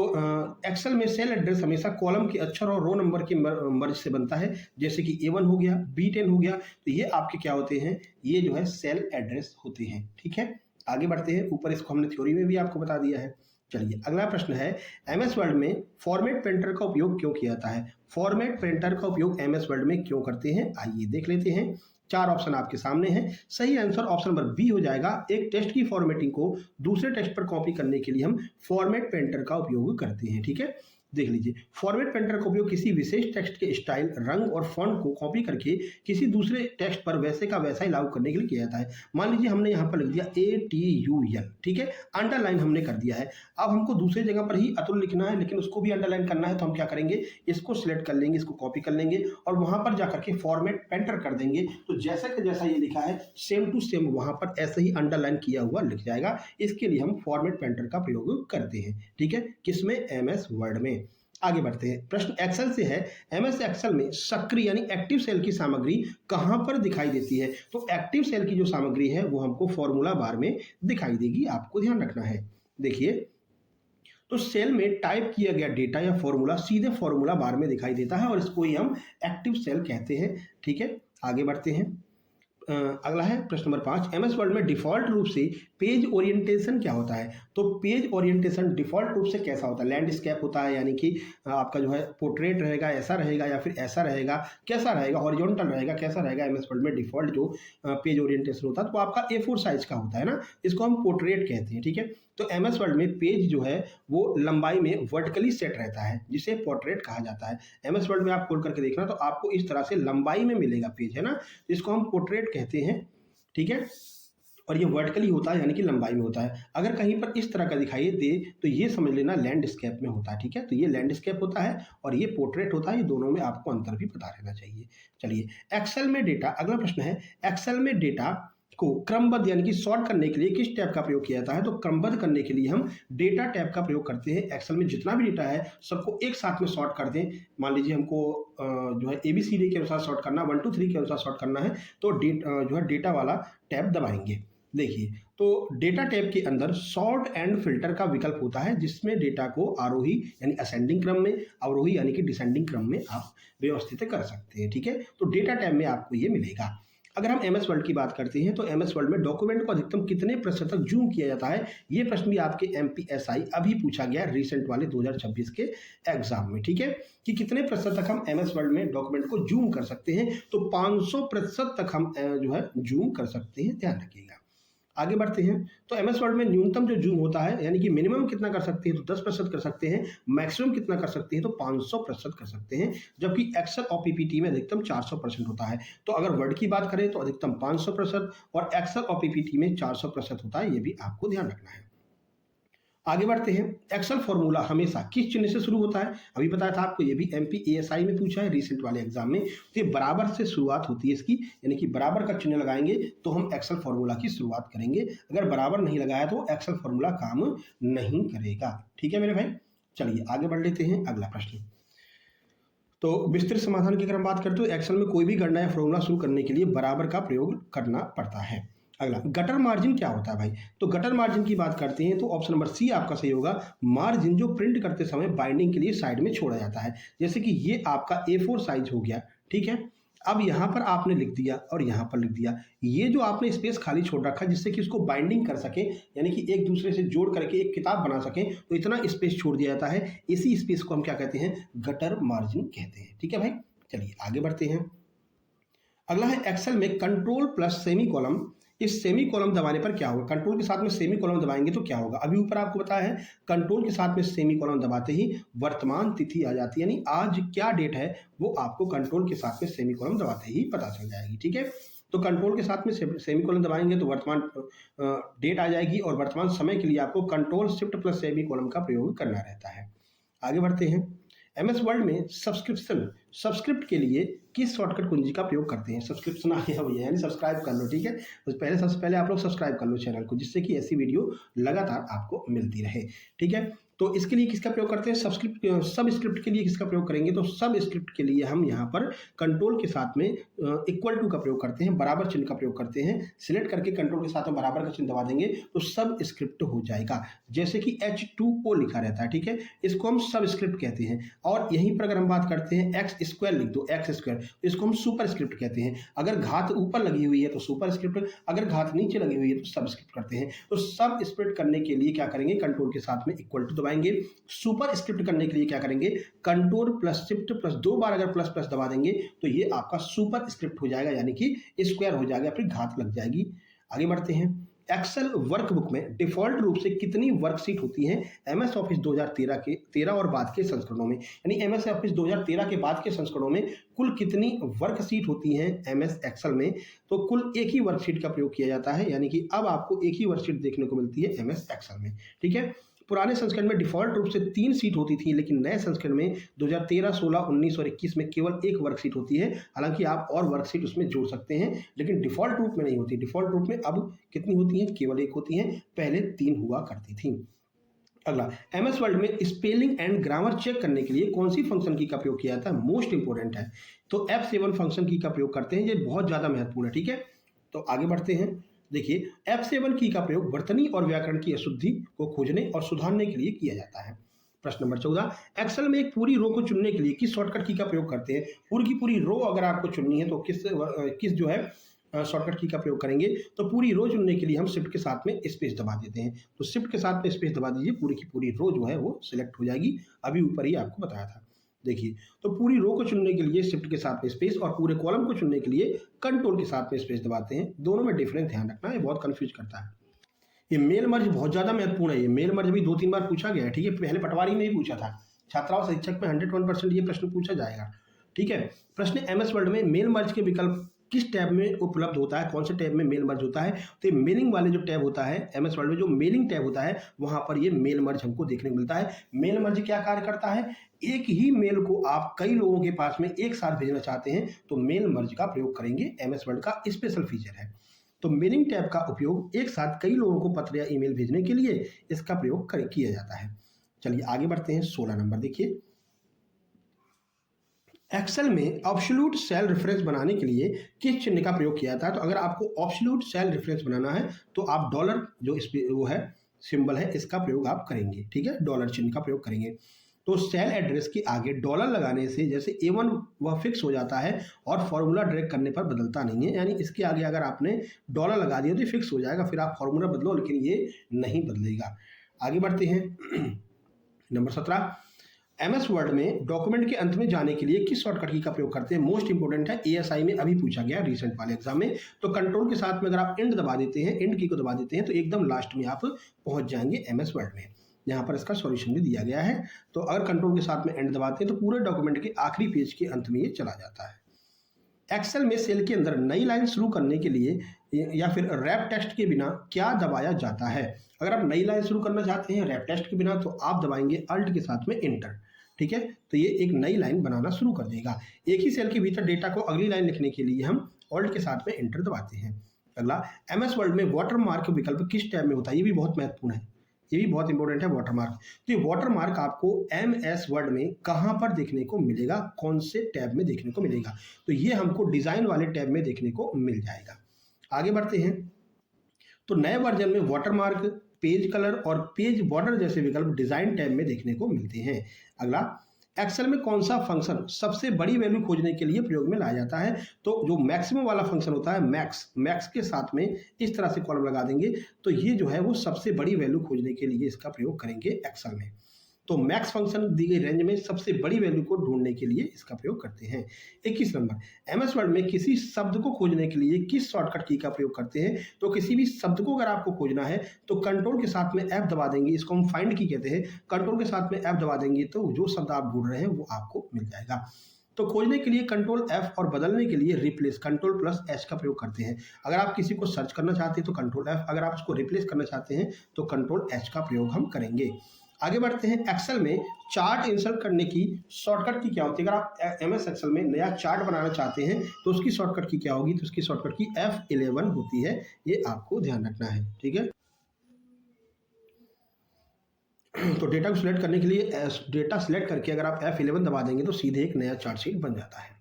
एक्सेल में सेल एड्रेस हमेशा कॉलम के अक्षर और रो नंबर के मर्ज से बनता है, जैसे कि A1 हो गया, B10 हो गया, तो ये आपके क्या होते हैं, ये जो है सेल एड्रेस होते हैं। ठीक है, आगे बढ़ते हैं। ऊपर इसको हमने थ्योरी में भी आपको बता दिया है। चलिए अगला प्रश्न है, एमएस वर्ड में फॉर्मेट प्रिंटर का उपयोग क्यों किया जाता है। फॉर्मेट प्रिंटर का उपयोग एमएस वर्ड में क्यों करते हैं, आइए देख लेते हैं। 4 ऑप्शन आपके सामने हैं। सही आंसर ऑप्शन नंबर बी हो जाएगा। एक टेक्स्ट की फॉर्मेटिंग को दूसरे टेक्स्ट पर कॉपी करने के लिए हम फॉर्मेट प्रिंटर का उपयोग करते हैं। ठीक है, देख लीजिए, फॉर्मेट प्रिंटर का उपयोग किसी विशेष टेक्स्ट के स्टाइल, रंग और फॉन्ट को कॉपी करके किसी दूसरे टेक्स्ट पर वैसे का वैसा ही लागू करने के लिए किया जाता है। मान लीजिए हमने यहाँ पर लिख दिया ATUL, ठीक है, अंडरलाइन हमने कर दिया है। अब हमको दूसरी जगह पर ही अतुल लिखना है, लेकिन उसको भी अंडरलाइन करना है, तो हम क्या करेंगे, इसको सिलेक्ट कर लेंगे, इसको कॉपी कर लेंगे और वहां पर जाकर के फॉर्मेट प्रिंटर कर देंगे। तो जैसा कि जैसा ये लिखा है सेम टू सेम वहां पर ऐसे ही अंडरलाइन किया हुआ लिख जाएगा। इसके लिए हम फॉर्मेट प्रिंटर का प्रयोग करते हैं। ठीक है, किसमें, एमएस वर्ड में। आगे बढ़ते हैं। प्रश्न एक्सेल से है, एमएस एक्सेल में सक्रिय यानी एक्टिव सेल की सामग्री कहां पर दिखाई देती है। तो एक्टिव सेल की जो सामग्री है वो हमको फॉर्मूला बार में दिखाई देगी, आपको ध्यान रखना है। देखिए, तो सेल में टाइप किया गया डेटा या फॉर्मूला सीधे फॉर्मूला बार में दिखाई देता है और इसको ही हम एक्टिव सेल कहते हैं। ठीक है, आगे बढ़ते हैं। अगला है प्रश्न नंबर 5, एमएस वर्ड में डिफॉल्ट रूप से पेज ओरिएंटेशन क्या होता है। तो पेज ओरिएंटेशन डिफॉल्ट रूप से कैसा होता है, लैंडस्केप होता है, यानी कि आपका जो है पोर्ट्रेट रहेगा, ऐसा रहेगा या फिर ऐसा रहेगा, कैसा रहेगा, हॉरिजॉन्टल रहेगा, कैसा रहेगा। एमएस वर्ड में डिफॉल्ट जो पेज ओरिएंटेशन होता है तो आपका A4 साइज का होता है ना, इसको हम पोर्ट्रेट कहते हैं। ठीक है, तो एमएस वर्ड में पेज जो है वो लंबाई में वर्टिकली सेट रहता है, जिसे पोर्ट्रेट कहा जाता है। एमएस वर्ड में आप खोल करके देखना तो आपको इस तरह से लंबाई में मिलेगा पेज, है ना, जिसको हम पोर्ट्रेट कहते हैं। ठीक है, और ये वर्टिकली होता है यानी कि लंबाई में होता है। अगर कहीं पर इस तरह का दिखाई दे तो ये समझ लेना लैंडस्केप में होता है। ठीक है, तो ये लैंडस्केप होता है और ये पोर्ट्रेट होता है, ये दोनों में आपको अंतर भी पता रहना चाहिए। चलिए, एक्सेल में डेटा, अगला प्रश्न है, एक्सेल में डेटा को क्रमबद्ध यानी कि सॉर्ट करने के लिए किस टैब का प्रयोग किया जाता है। तो क्रमबद्ध करने के लिए हम डेटा टैब का प्रयोग करते हैं। एक्सेल में जितना भी डेटा है सबको एक साथ में सॉर्ट कर दें। मान लीजिए हमको जो है ABCD के अनुसार सॉर्ट करना, 1 2 3 के अनुसार सॉर्ट करना है, तो जो है डेटा वाला टैब दबाएंगे। देखिए, तो डेटा टैब के अंदर सॉर्ट एंड फिल्टर का विकल्प होता है, जिसमें डेटा को आरोही यानी असेंडिंग क्रम में, अवरोही यानी कि डिसेंडिंग क्रम में आप व्यवस्थित कर सकते हैं। ठीक है, तो डेटा टैब में आपको ये मिलेगा। अगर हम एमएस वर्ड की बात करते हैं तो एमएस वर्ड में डॉक्यूमेंट को अधिकतम कितने प्रतिशत तक जूम किया जाता है। ये प्रश्न भी आपके MPSI अभी पूछा गया रिसेंट वाले 2026 के एग्जाम में। ठीक है, कि कितने प्रतिशत तक हम एमएस वर्ड में डॉक्यूमेंट को जूम कर सकते हैं। तो 500% तक हम जो है जूम कर सकते हैं, ध्यान रखिएगा। आगे बढ़ते हैं। तो एमएस वर्ड में न्यूनतम जो जूम होता है यानी कि मिनिमम कितना कर सकते हैं तो 10% कर सकते हैं, मैक्सिमम कितना कर सकते हैं तो 500% कर सकते हैं, जबकि एक्सेल और PPT में अधिकतम 400% होता है। तो अगर वर्ड की बात करें तो अधिकतम 500% और एक्सेल और PPT में 400% होता है, ये भी आपको ध्यान रखना है। आगे बढ़ते हैं। एक्सेल फॉर्मूला हमेशा किस चिन्ह से शुरू होता है। अभी बताया था आपको, ये भी MPASI में पूछा है रिसेंट वाले एग्जाम में। तो ये बराबर से शुरुआत होती है इसकी, यानी कि बराबर का चिन्ह लगाएंगे तो हम एक्सेल फॉर्मूला की शुरुआत करेंगे। अगर बराबर नहीं लगाया तो एक्सेल फॉर्मूला काम नहीं करेगा। ठीक है मेरे भाई, चलिए आगे बढ़ लेते हैं। अगला प्रश्न, तो विस्तृत समाधान की अगर हम बात करते हो, एक्सेल में कोई भी गणना या फॉर्मूला शुरू करने के लिए बराबर का प्रयोग करना पड़ता है। अगला, गटर मार्जिन क्या होता है भाई। तो गटर मार्जिन की बात करते हैं तो ऑप्शन नंबर सी आपका सही होगा। मार्जिन जो प्रिंट करते समय बाइंडिंग के लिए साइड में छोड़ा जाता है, जैसे कि ये आपका A4 साइज हो गया। ठीक है, अब यहाँ पर आपने लिख दिया और यहाँ पर लिख दिया, ये जो आपने स्पेस खाली छोड़ रखा जिससे कि उसको बाइंडिंग कर सके, यानी कि एक दूसरे से जोड़ करके एक किताब बना सके, तो इतना स्पेस छोड़ दिया जाता है। इसी स्पेस को हम क्या कहते हैं, गटर मार्जिन कहते हैं। ठीक है भाई, चलिए आगे बढ़ते हैं। अगला है, एक्सेल में कंट्रोल प्लस सेमी कॉलम, इस सेमी कॉलम दबाने पर क्या होगा। कंट्रोल के साथ में सेमी कॉलम दबाएंगे तो क्या होगा। अभी ऊपर आपको बताया है, कंट्रोल के साथ में सेमी कॉलम दबाते ही वर्तमान तिथि आ जाती है, यानी आज क्या डेट है वो आपको कंट्रोल के साथ में सेमी कॉलम दबाते ही पता चल जाएगी। ठीक है, तो कंट्रोल के साथ में सेमी कॉलम दबाएंगे तो वर्तमान डेट आ जाएगी और वर्तमान समय के लिए आपको control shift plus semi column का प्रयोग करना रहता है। आगे बढ़ते हैं। एमएस वर्ड में सब्सक्रिप्ट के लिए किस शॉर्टकट कुंजी का प्रयोग करते हैं? सब्सक्रिप्शन आ गया भैया, यानी सब्सक्राइब कर लो, ठीक है। तो सबसे पहले आप लोग सब्सक्राइब कर लो चैनल को, जिससे कि ऐसी वीडियो लगातार आपको मिलती रहे, ठीक है। तो इसके लिए किसका प्रयोग करते हैं? सब स्क्रिप्ट के लिए किसका प्रयोग करेंगे? तो सब स्क्रिप्ट के लिए हम यहाँ पर कंट्रोल के साथ में इक्वल टू का प्रयोग करते हैं, बराबर चिन्ह का प्रयोग करते हैं। सिलेक्ट करके कंट्रोल के साथ में बराबर का चिन्ह दबा देंगे तो सब स्क्रिप्ट हो जाएगा। जैसे कि H2O लिखा रहता है, ठीक है, इसको हम सब स्क्रिप्ट कहते हैं। और यहीं पर अगर हम बात करते हैं एक्स स्क्वायर लिख दो, एक्स स्क्वायर, इसको हम सुपर स्क्रिप्ट कहते हैं। अगर घात ऊपर लगी हुई है तो सुपर स्क्रिप्ट, अगर घात नीचे लगी हुई है तो सब स्क्रिप्ट करते हैं। तो सब स्क्रिप्ट करने के लिए क्या करेंगे? कंट्रोल के साथ में इक्वल टू दबाएंगे। सुपर स्क्रिप्ट करने के लिए क्या करेंगे? कंट्रोल प्लस शिफ्ट प्लस 2 बार अगर प्लस प्लस दबा देंगे तो ये आपका सुपर स्क्रिप्ट हो जाएगा, यानी कि स्क्वायर हो जाएगा, फिर घात लग जाएगी। आगे बढ़ते हैं। एक्सेल वर्कबुक में डिफॉल्ट रूप से कितनी वर्कशीट होती हैं एमएस ऑफिस 2013 और बाद के संस्करणों में? यानी एमएस ऑफिस 2013 के बाद के संस्करणों में कुल कितनी वर्कशीट होती हैं एमएस एक्सेल में? तो कुल एक ही वर्कशीट का प्रयोग किया जाता है, यानी कि अब आपको एक ही वर्कशीट देखने को मिलती है एमएस एक्सेल में, ठीक है। पुराने संस्करण में डिफॉल्ट रूप से 3 सीट होती थी, लेकिन नए संस्करण में 2013, 16, 19 और 21 में केवल एक वर्कशीट होती है। हालांकि आप और वर्कशीट उसमें जोड़ सकते हैं, लेकिन डिफॉल्ट रूप में नहीं होती। डिफॉल्ट रूप में अब कितनी होती हैं? केवल एक होती हैं, पहले 3 हुआ करती थी। अगला, एमएस वर्ड में स्पेलिंग एंड ग्रामर चेक करने के लिए कौन सी फंक्शन की का प्रयोग किया जाता है? मोस्ट इंपोर्टेंट है, तो F7 फंक्शन की का प्रयोग करते हैं। ये बहुत ज्यादा महत्वपूर्ण है, ठीक है। तो आगे बढ़ते हैं। देखिए, F7 की का प्रयोग वर्तनी और व्याकरण की अशुद्धि को खोजने और सुधारने के लिए किया जाता है। प्रश्न नंबर 14, एक्सेल में एक पूरी रो को चुनने के लिए किस शॉर्टकट की का प्रयोग करते हैं? पूरी की पूरी रो अगर आपको चुननी है तो किस जो है शॉर्टकट की का प्रयोग करेंगे? तो पूरी रो चुनने के लिए हम शिफ्ट के साथ में स्पेस दबा देते हैं। तो शिफ्ट के साथ में स्पेस दबा दीजिए, पूरी की पूरी रो जो है वो सिलेक्ट हो जाएगी। अभी ऊपर ही आपको बताया था। देखिए, तो पूरी रो को चुनने के लिए शिफ्ट के साथ में स्पेस और पूरे कॉलम को चुनने के लिए कंट्रोल के साथ में स्पेस दबाते हैं। दोनों में डिफरेंस ध्यान रखना, ये बहुत कंफ्यूज करता है। ये मेल मर्ज बहुत ज्यादा महत्वपूर्ण है। ये मेल मर्ज भी 2-3 बार पूछा गया है, ठीक है। पहले पटवारी में ही पूछा था, छात्रा और शिक्षक में 101% ये प्रश्न पूछा जाएगा, ठीक है। प्रश्न, एमएस वर्ड में मेल मर्ज के विकल्प किस टैब में उपलब्ध होता है? कौन से टैब में मेल मर्ज होता है? तो ये मेलिंग वाले जो टैब होता है एमएस वर्ड में, जो मेलिंग टैब होता है, वहां पर ये मेल मर्ज हमको देखने को मिलता है। मेल मर्ज क्या कार्य करता है? एक ही मेल को आप कई लोगों के पास में एक साथ भेजना चाहते हैं तो मेल मर्ज का प्रयोग करेंगे। एमएस वर्ड का स्पेशल फीचर है। तो मेलिंग टैब का उपयोग एक साथ कई लोगों को पत्र या ईमेल भेजने के लिए इसका प्रयोग किया जाता है। चलिए आगे बढ़ते हैं। 16 नंबर देखिए, एक्सेल में एब्सोल्यूट सेल रेफरेंस बनाने के लिए किस चिन्ह का प्रयोग किया जाता है? तो अगर आपको एब्सोल्यूट सेल रेफरेंस बनाना है तो आप डॉलर जो वो है सिंबल है, इसका प्रयोग आप करेंगे, ठीक है। डॉलर चिन्ह का प्रयोग करेंगे। तो सेल एड्रेस के आगे डॉलर लगाने से जैसे A1 वह फिक्स हो जाता है और फॉर्मूला ड्रैग करने पर बदलता नहीं है। यानी इसके आगे अगर आपने डॉलर लगा दिया तो फिक्स हो जाएगा, फिर आप फॉर्मूला बदलो, लेकिन ये नहीं बदलेगा। आगे बढ़ते हैं। नंबर 17, एमएस वर्ड में डॉक्यूमेंट के अंत में जाने के लिए किस शॉर्टकट की का प्रयोग करते हैं? मोस्ट इंपोर्टेंट है, एएसआई में अभी पूछा गया रिसेंट वाले एग्जाम में। तो कंट्रोल के साथ में अगर आप एंड दबा देते हैं, एंड की को दबा देते हैं, तो एकदम लास्ट में आप पहुंच जाएंगे एमएस वर्ड में। यहाँ पर इसका सॉल्यूशन भी दिया गया है। तो अगर कंट्रोल के साथ में एंड दबाते हैं तो पूरे डॉक्यूमेंट के आखिरी पेज के अंत में ये चला जाता है। एक्सेल में सेल के अंदर नई लाइन शुरू करने के लिए या फिर रैप टेक्स्ट के बिना क्या दबाया जाता है? अगर आप नई लाइन शुरू करना चाहते हैं रैप टेक्स्ट के बिना तो आप दबाएंगे अल्ट के साथ में एंटर, ठीक है। तो ये एक नई लाइन बनाना शुरू कर देगा। एक ही सेल के भीतर डेटा को अगली लाइन लिखने के लिए हम ऑल्ट के साथ में एंटर दबाते हैं। अगला, एमएस वर्ड में वाटरमार्क विकल्प किस टैब में होता है? ये भी बहुत महत्वपूर्ण है, ये भी बहुत इंपॉर्टेंट है वाटरमार्क। तो ये वाटरमार्क आपको एमएस वर्ड में कहां पर देखने को मिलेगा? कौन से टैब में देखने को मिलेगा? तो ये हमको डिजाइन वाले टैब में देखने को मिल जाएगा। आगे बढ़ते हैं। तो नए वर्जन में वाटरमार्क, पेज कलर और पेज बॉर्डर जैसे विकल्प डिजाइन टैब में देखने को मिलते हैं। अगला, एक्सेल में कौन सा फंक्शन सबसे बड़ी वैल्यू खोजने के लिए प्रयोग में लाया जाता है? तो जो मैक्सिमम वाला फंक्शन होता है मैक्स के साथ में इस तरह से कॉलम लगा देंगे तो ये जो है वो सबसे बड़ी वैल्यू खोजने के लिए इसका प्रयोग करेंगे एक्सेल में। तो मैक्स फंक्शन दी गई रेंज में सबसे बड़ी वैल्यू को ढूंढने के लिए इसका प्रयोग करते हैं। 21 नंबर, एमएस वर्ड में किसी शब्द को खोजने के लिए किस शॉर्टकट की का प्रयोग करते हैं? तो किसी भी शब्द को अगर आपको खोजना है तो कंट्रोल के साथ में एफ दबा देंगे, इसको हम फाइंड की कहते हैं। कंट्रोल के साथ में एफ दबा देंगे तो जो शब्द आप ढूंढ रहे हैं वो आपको मिल जाएगा। तो खोजने के लिए कंट्रोल एफ और बदलने के लिए रिप्लेस कंट्रोल प्लस एच का प्रयोग करते हैं। अगर आप किसी को सर्च करना चाहते हैं तो कंट्रोल एफ, अगर आप उसको रिप्लेस करना चाहते हैं तो कंट्रोल एच का प्रयोग हम करेंगे। आगे बढ़ते हैं, एक्सेल में चार्ट इंसर्ट करने की शॉर्टकट की क्या होती है। अगर आप एमएस एक्सेल में नया चार्ट बनाना चाहते हैं तो उसकी शॉर्टकट की क्या होगी, तो उसकी शॉर्टकट की F11 होती है, ये आपको ध्यान रखना है, ठीक है। तो डेटा को सिलेक्ट करने के लिए डेटा सिलेक्ट करके अगर आप F11 दबा देंगे तो सीधे एक नया चार्ट शीट बन जाता है।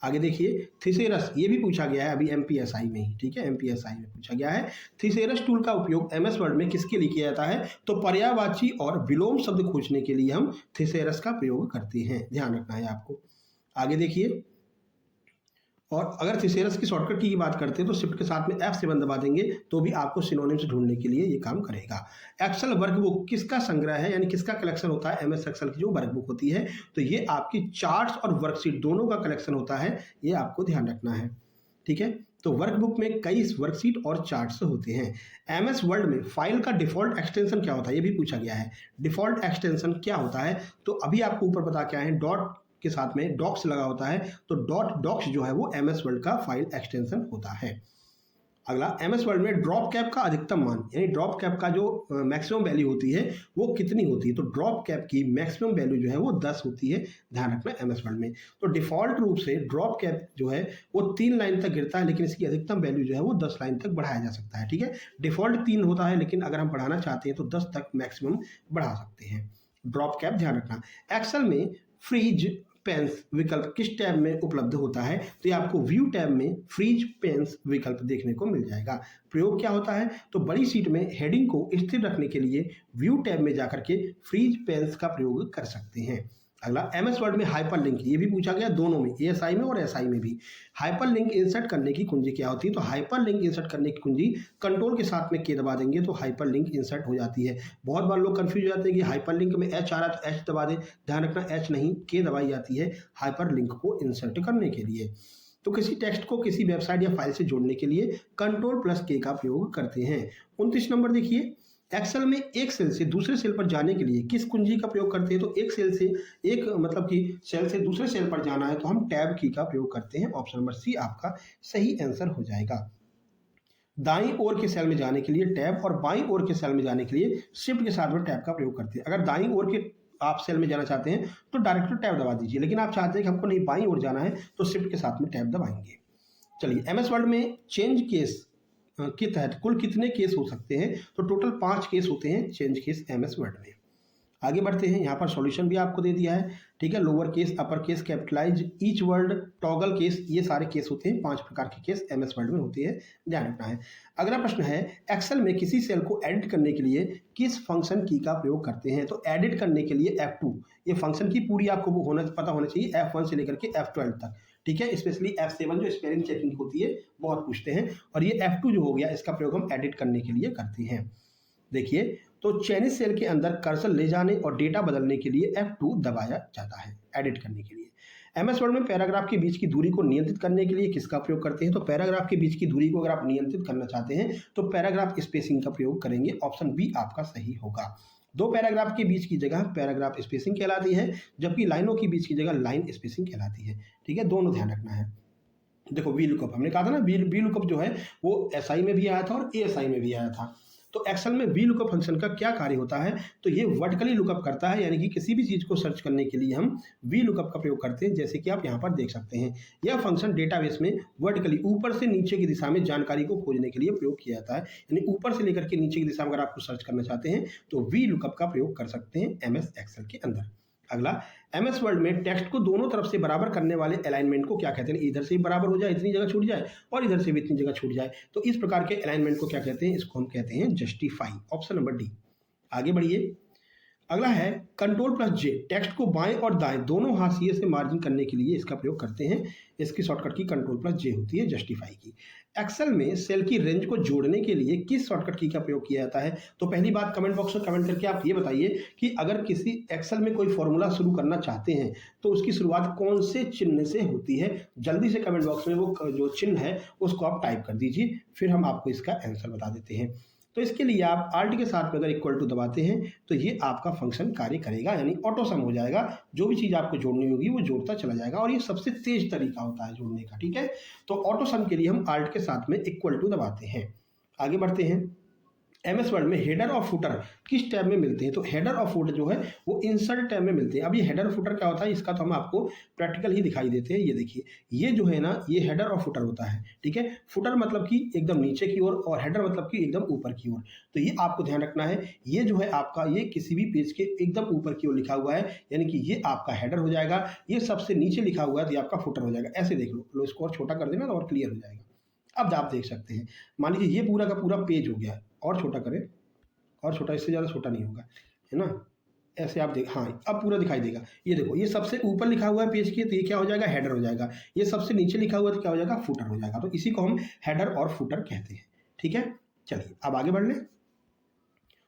आगे देखिए, थिसेरस, ये भी पूछा गया है अभी एमपीएसआई में ही, ठीक है, एमपीएसआई में पूछा गया है। थिसेरस टूल का उपयोग एमएस वर्ड में किसके लिए किया जाता है, तो पर्यायवाची और विलोम शब्द खोजने के लिए हम थिसेरस का प्रयोग करते हैं, ध्यान रखना है आपको। आगे देखिए, और अगर थिसेरस की शॉर्टकट की बात करते हैं तो शिफ्ट के साथ में F7 दबा देंगे तो भी आपको सिनोनिम्स ढूंढने के लिए ये काम करेगा। एक्सेल वर्कबुक किसका संग्रह है, यानी किसका कलेक्शन होता है, एमएस एक्सेल की जो वर्कबुक होती है, तो ये आपकी चार्ट्स और वर्कशीट दोनों का कलेक्शन होता है, ये आपको ध्यान रखना है, ठीक है। तो वर्कबुक में कई वर्कशीट और चार्ट्स होते हैं। एमएस वर्ड में फाइल का डिफॉल्ट एक्सटेंशन क्या होता है, ये भी पूछा गया है। डिफॉल्ट एक्सटेंशन क्या होता है, तो अभी आपको ऊपर बता के आए हैं, डॉट के साथ में डॉक्स लगा होता है, तो डॉट डॉक्स जो है वो एमएस वर्ड का फाइल एक्सटेंशन होता है। अगला, एमएस वर्ड में ड्रॉप कैप का अधिकतम मान, यानी ड्रॉप कैप का जो मैक्सिमम वैल्यू होती है वो कितनी होती है, तो ड्रॉप कैप की मैक्सिमम वैल्यू जो है वो 10 होती है, ध्यान रखना एमएस वर्ड में। तो डिफॉल्ट रूप से ड्रॉप कैप जो है वो 3 लाइन तक गिरता है, लेकिन इसकी अधिकतम वैल्यू जो है वो 10 लाइन तक बढ़ाया जा सकता है, ठीक है। डिफॉल्ट 3 होता है, लेकिन अगर हम बढ़ाना चाहते हैं तो 10 तक मैक्सिमम बढ़ा सकते हैं। ड्रॉप कैप ध्यान रखना। एक्सेल में फ्रीज पेंस विकल्प किस टैब में उपलब्ध होता है, तो ये आपको व्यू टैब में फ्रीज पेंस विकल्प देखने को मिल जाएगा। प्रयोग क्या होता है, तो बड़ी शीट में हेडिंग को स्थिर रखने के लिए व्यू टैब में जाकर के फ्रीज पेंस का प्रयोग कर सकते हैं। अगला, एमएस वर्ड में हाइपरलिंक, ये भी पूछा गया दोनों में, एएसआई में और एसआई में भी। हाइपरलिंक इंसर्ट करने की कुंजी क्या होती है, तो हाइपरलिंक इंसर्ट करने की कुंजी कंट्रोल के साथ में के दबा देंगे तो हाइपरलिंक इंसर्ट हो जाती है। बहुत बार लोग कंफ्यूज हो जाते हैं कि हाइपरलिंक में एच आ रहा है तो एच दबा दें, ध्यान रखना एच नहीं, के दबाई जाती है हाइपरलिंक को इंसर्ट करने के लिए। तो किसी टेक्स्ट को किसी वेबसाइट या फाइल से जोड़ने के लिए कंट्रोल+K का प्रयोग करते हैं। 29 नंबर देखिए, एक्सेल में एक सेल से दूसरे सेल पर जाने के लिए किस कुंजी का प्रयोग करते हैं, तो एक सेल से एक मतलब कि सेल से दूसरे सेल पर जाना है तो हम टैब की का प्रयोग करते हैं। ऑप्शन नंबर सी आपका सही आंसर हो जाएगा। दाईं ओर के सेल में जाने के लिए टैब और बाईं ओर के सेल में जाने के लिए शिफ्ट के साथ में टैब का प्रयोग करते हैं। अगर दाईं ओर के आप सेल में जाना चाहते हैं तो डायरेक्ट टैब दबा दीजिए, लेकिन आप चाहते हैं कि हमको नहीं बाईं ओर जाना है तो शिफ्ट के साथ में टैब दबाएंगे। चलिए, एमएस वर्ड में चेंज केस के तहत कुल कितने केस हो सकते हैं, तो टोटल 5 केस होते हैं चेंज केस एमएस वर्ड में। आगे बढ़ते हैं, यहाँ पर सॉल्यूशन भी आपको दे दिया है, ठीक है। Lower case, upper case, capitalise, each word, toggle case, ये सारे केस होते हैं। 5 प्रकार के केस एमएस वर्ड में होते हैं, ध्यान रखना है। अगला प्रश्न है, एक्सेल में किसी सेल को एडिट करने के लिए किस फंक्शन की का प्रयोग करते हैं, तो एडिट करने के लिए F2, ये फंक्शन की पूरी आपको पता होना चाहिए, F1 से लेकर के F12 तक, ठीक है। स्पेशली F7 जो स्पेलिंग चेकिंग होती है बहुत पूछते हैं, और ये F2 जो हो गया इसका प्रयोग हम एडिट करने के लिए करते हैं। देखिए, तो चयनित सेल के अंदर कर्सर ले जाने और डेटा बदलने के लिए F2 दबाया जाता है एडिट करने के लिए। एमएस वर्ड में पैराग्राफ के बीच की दूरी को नियंत्रित करने के लिए किसका प्रयोग करते हैं, तो पैराग्राफ के बीच की दूरी को अगर आप नियंत्रित करना चाहते हैं तो पैराग्राफ स्पेसिंग का प्रयोग करेंगे। ऑप्शन बी आपका सही होगा। 2 पैराग्राफ के बीच की जगह पैराग्राफ स्पेसिंग कहलाती है, जबकि लाइनों के बीच की जगह लाइन स्पेसिंग कहलाती है, ठीक है। दोनों ध्यान रखना है। देखो, वी लुकअप हमने कहा था ना, वी लुकअप जो है वो एसआई में भी आया था और एएसआई में भी आया था। तो एक्सेल में वी लुकअप फंक्शन का क्या कार्य होता है, तो ये वर्टिकली लुकअप करता है, यानी कि किसी भी चीज को सर्च करने के लिए हम वी लुकअप का प्रयोग करते हैं, जैसे कि आप यहाँ पर देख सकते हैं। यह फंक्शन डेटाबेस में वर्टिकली ऊपर से नीचे की दिशा में जानकारी को खोजने के लिए प्रयोग किया जाता है, यानी ऊपर से लेकर के नीचे की दिशा में अगर आपको सर्च करना चाहते हैं तो वी लुकअप का प्रयोग कर सकते हैं एमएस एक्सेल के अंदर। अगला, एमएस वर्ड में टेक्स्ट को दोनों तरफ से बराबर करने वाले अलाइनमेंट को क्या कहते हैं, इधर से भी बराबर हो जाए, इतनी जगह छूट जाए, और इधर से भी इतनी जगह छूट जाए, तो इस प्रकार के अलाइनमेंट को क्या कहते हैं, इसको हम कहते हैं जस्टिफाई। Option number D. आगे बढ़िए, अगला है कंट्रोल+J, टेक्स्ट को बाएं और दाएं दोनों हाशिए से मार्जिन करने के लिए इसका प्रयोग करते हैं। इसकी शॉर्टकट की कंट्रोल+J होती है जस्टिफाई की। एक्सेल में सेल की रेंज को जोड़ने के लिए किस शॉर्टकट की का प्रयोग किया जाता है, तो पहली बात कमेंट बॉक्स में कमेंट करके आप ये बताइए कि अगर किसी एक्सेल में कोई फॉर्मूला शुरू करना चाहते हैं तो उसकी शुरुआत कौन से चिन्ह से होती है। जल्दी से कमेंट बॉक्स में वो जो चिन्ह है उसको आप टाइप कर दीजिए, फिर हम आपको इसका आंसर बता देते हैं। तो इसके लिए आप आल्ट के साथ में अगर इक्वल टू दबाते हैं तो ये आपका फंक्शन कार्य करेगा, यानी ऑटो सम हो जाएगा। जो भी चीज़ आपको जोड़नी होगी वो जोड़ता चला जाएगा, और ये सबसे तेज तरीका होता है जोड़ने का, ठीक है। तो ऑटो सम के लिए हम आल्ट के साथ में इक्वल टू दबाते हैं। आगे बढ़ते हैं, एमएस वर्ड में हेडर और फुटर किस टैब में मिलते हैं? तो हेडर और फुटर जो है वो इंसर्ट टैब में मिलते हैं। अब ये हेडर और फुटर क्या होता है, इसका तो हम आपको प्रैक्टिकल ही दिखाई देते हैं। ये देखिए, ये जो है ना, ये हेडर और फुटर होता है, ठीक है। फुटर मतलब कि एकदम नीचे की ओर और हेडर मतलब कि एकदम ऊपर की ओर। तो ये आपको ध्यान रखना है। ये जो है आपका, ये किसी भी पेज के एकदम ऊपर की ओर लिखा हुआ है, यानी कि ये आपका हेडर हो जाएगा। ये सबसे नीचे लिखा हुआ है तो ये आपका फुटर हो जाएगा। ऐसे देख लो, इसको और छोटा कर देना और क्लियर हो जाएगा। अब आप देख सकते हैं, मान लीजिए ये पूरा का पूरा पेज हो गया, और छोटा करें, और छोटा, इससे ज़्यादा छोटा नहीं होगा, है ना। ऐसे आप देख, हाँ अब पूरा दिखाई देगा। ये देखो, ये सबसे ऊपर लिखा हुआ है पेज के, तो ये क्या हो जाएगा, हेडर हो जाएगा। ये सबसे नीचे लिखा हुआ है तो क्या हो जाएगा, फुटर हो जाएगा। तो इसी को हम हेडर और फुटर कहते हैं, ठीक है। चलिए अब आगे बढ़ लें।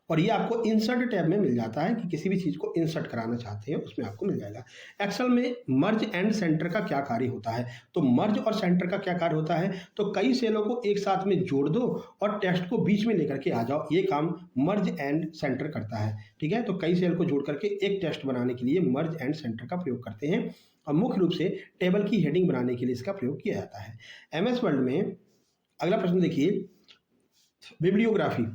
और ये आपको इंसर्ट टैब में मिल जाता है कि किसी भी चीज़ को इंसर्ट कराना चाहते हैं उसमें आपको मिल जाएगा। एक्सेल में मर्ज एंड सेंटर का क्या कार्य होता है? तो मर्ज और सेंटर का क्या कार्य होता है? तो कई सेलों को एक साथ में जोड़ दो और टेक्स्ट को बीच में लेकर के आ जाओ, ये काम मर्ज एंड सेंटर करता है, ठीक है। तो कई सेल को जोड़ करके एक टेक्स्ट बनाने के लिए मर्ज एंड सेंटर का प्रयोग करते हैं, और मुख्य रूप से टेबल की हेडिंग बनाने के लिए इसका प्रयोग किया जाता है। एमएस वर्ड में अगला प्रश्न देखिए, बिब्लियोग्राफी।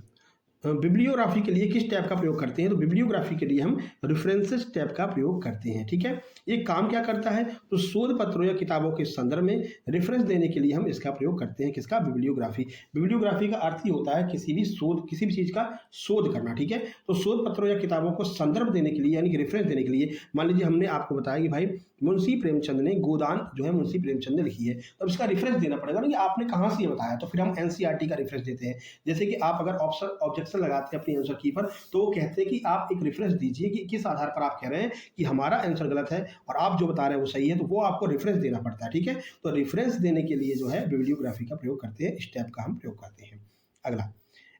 बिब्लियोग्राफी के लिए किस टैब का प्रयोग करते हैं? तो बिब्लियोग्राफी के लिए हम रेफरेंसेस टैब का प्रयोग करते हैं, ठीक है। ये काम क्या करता है? तो शोध पत्रों या किताबों के संदर्भ में रेफरेंस देने के लिए हम इसका प्रयोग करते हैं। किसका? बिब्लियोग्राफी। बिब्लियोग्राफी का अर्थ ही होता है किसी भी शोध, किसी भी चीज़ का शोध करना, ठीक है। तो शोध पत्रों या किताबों को संदर्भ देने के लिए, यानी कि रेफरेंस देने के लिए, मान लीजिए हमने आपको बताया कि भाई मुंशी प्रेमचंद ने गोदान जो है मुंशी प्रेमचंद ने लिखी है, तो इसका रेफरेंस देना पड़ेगा ना कि आपने कहाँ से ये बताया, तो फिर हम एनसीईआरटी का रेफरेंस देते हैं। जैसे कि आप अगर ऑब्जेक्शन लगाते हैं अपनी आंसर की पर, तो वो कहते हैं कि आप एक रेफरेंस दीजिए कि किस आधार पर आप कह रहे हैं कि हमारा आंसर गलत है और आप जो बता रहे हैं वो सही है, तो वो आपको रेफरेंस देना पड़ता है, ठीक है। तो रेफरेंस देने के लिए जो है बिब्लियोग्राफी का प्रयोग करते हैं, इस टैब का हम प्रयोग करते हैं। अगला,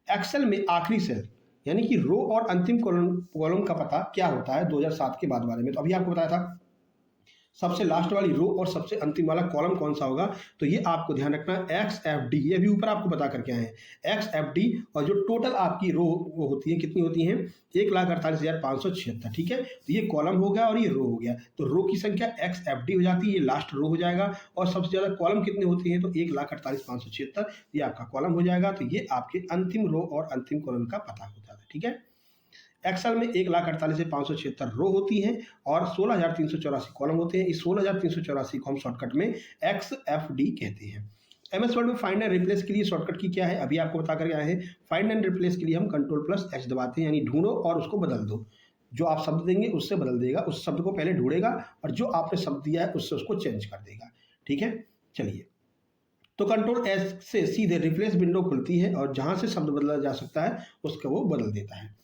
एक्सेल में आखिरी सेल यानी कि रो और अंतिम कॉलम का पता क्या होता है 2007 के बाद वाले में? तो अभी आपको बताया था सबसे लास्ट वाली रो और सबसे अंतिम वाला कॉलम कौन सा होगा, तो ये आपको ध्यान रखना एक्स एफ डी, ये भी ऊपर आपको बता करके आए हैं एक्स एफ डी। और जो टोटल आपकी रो वो होती है, कितनी होती हैं? 1,48,576, ठीक है। तो ये कॉलम हो गया और ये रो हो गया, तो रो की संख्या एक्स एफ डी हो जाती है, ये लास्ट रो हो जाएगा। और सबसे ज़्यादा कॉलम कितने होते हैं? तो 1,48,576, ये आपका कॉलम हो जाएगा। तो ये आपके अंतिम रो और अंतिम कॉलम का पता हो जाता है, ठीक है। एक्सेल में 1,48,576 रो होती हैं और 16,384 कॉलम होते हैं। इस 16,384 को हम शॉर्टकट में XFD कहते हैं। एमएस वर्ड में फाइंड एंड रिप्लेस के लिए शॉर्टकट की क्या है, अभी आपको बता कर आए हैं। फाइंड एंड रिप्लेस के लिए हम Ctrl+H दबाते हैं, यानी ढूंढो और उसको बदल दो। जो आप शब्द देंगे उससे बदल देगा, उस शब्द को पहले ढूंढेगा और जो आपने शब्द दिया है उससे उसको चेंज कर देगा, ठीक है। चलिए, तो Ctrl+S से सीधे रिप्लेस विंडो खुलती है और जहां से शब्द बदला जा सकता है उसका वो बदल देता है।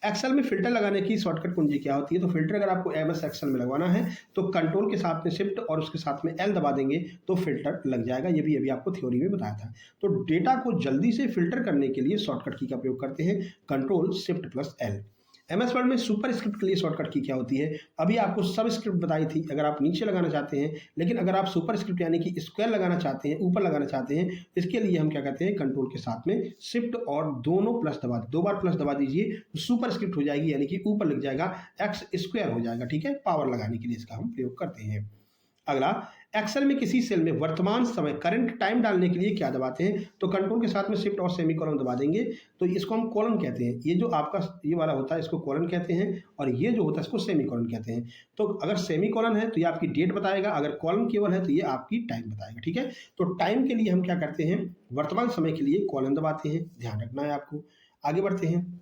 एक्सेल में फिल्टर लगाने की शॉर्टकट कुंजी क्या होती है? तो फिल्टर अगर आपको एमएस एक्सेल में लगवाना है तो कंट्रोल के साथ में शिफ्ट और उसके साथ में एल दबा देंगे तो फिल्टर लग जाएगा। ये भी अभी आपको थ्योरी में बताया था। तो डेटा को जल्दी से फिल्टर करने के लिए शॉर्टकट की का प्रयोग करते हैं, Ctrl+Shift+L। एमएस वर्ड में सुपर स्क्रिप्ट के लिए शॉर्टकट की क्या होती है? अभी आपको सब स्क्रिप्ट बताई थी, अगर आप नीचे लगाना चाहते हैं, लेकिन अगर आप सुपर स्क्रिप्ट यानी कि स्क्वायर लगाना चाहते हैं, ऊपर लगाना चाहते हैं, इसके लिए हम क्या कहते हैं, कंट्रोल के साथ में शिफ्ट और दोनों प्लस दबा, दो बार प्लस दबा दीजिए तो सुपर स्क्रिप्ट हो जाएगी, यानी कि ऊपर लिख जाएगा एक्स स्क्वायर हो जाएगा, ठीक है। पावर लगाने के लिए इसका हम प्रयोग करते हैं। अगला, एक्सेल में किसी सेल में वर्तमान समय करंट टाइम डालने के लिए क्या दबाते हैं? तो कंट्रोल के साथ में शिफ्ट और सेमीकोलन दबा देंगे तो इसको हम कॉलन कहते हैं। ये जो आपका ये वाला होता है इसको कॉलन कहते हैं और ये जो होता है इसको सेमीकोलन कहते हैं। तो अगर सेमीकोलन है तो ये आपकी डेट बताएगा, अगर कॉलन केवल है तो ये आपकी टाइम बताएगा, ठीक है। तो टाइम के लिए हम क्या करते हैं, वर्तमान समय के लिए कॉलन दबाते हैं, ध्यान रखना है आपको। आगे बढ़ते हैं।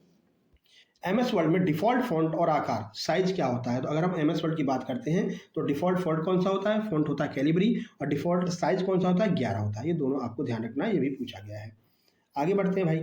एमएस वर्ड में डिफॉल्ट फॉन्ट और आकार साइज क्या होता है? तो अगर हम एमएस वर्ड की बात करते हैं तो डिफॉल्ट फॉन्ट कौन सा होता है? फॉन्ट होता है कैलिबरी। और डिफॉल्ट साइज कौन सा होता है? 11 होता है। ये दोनों आपको ध्यान रखना है, ये भी पूछा गया है। आगे बढ़ते हैं भाई।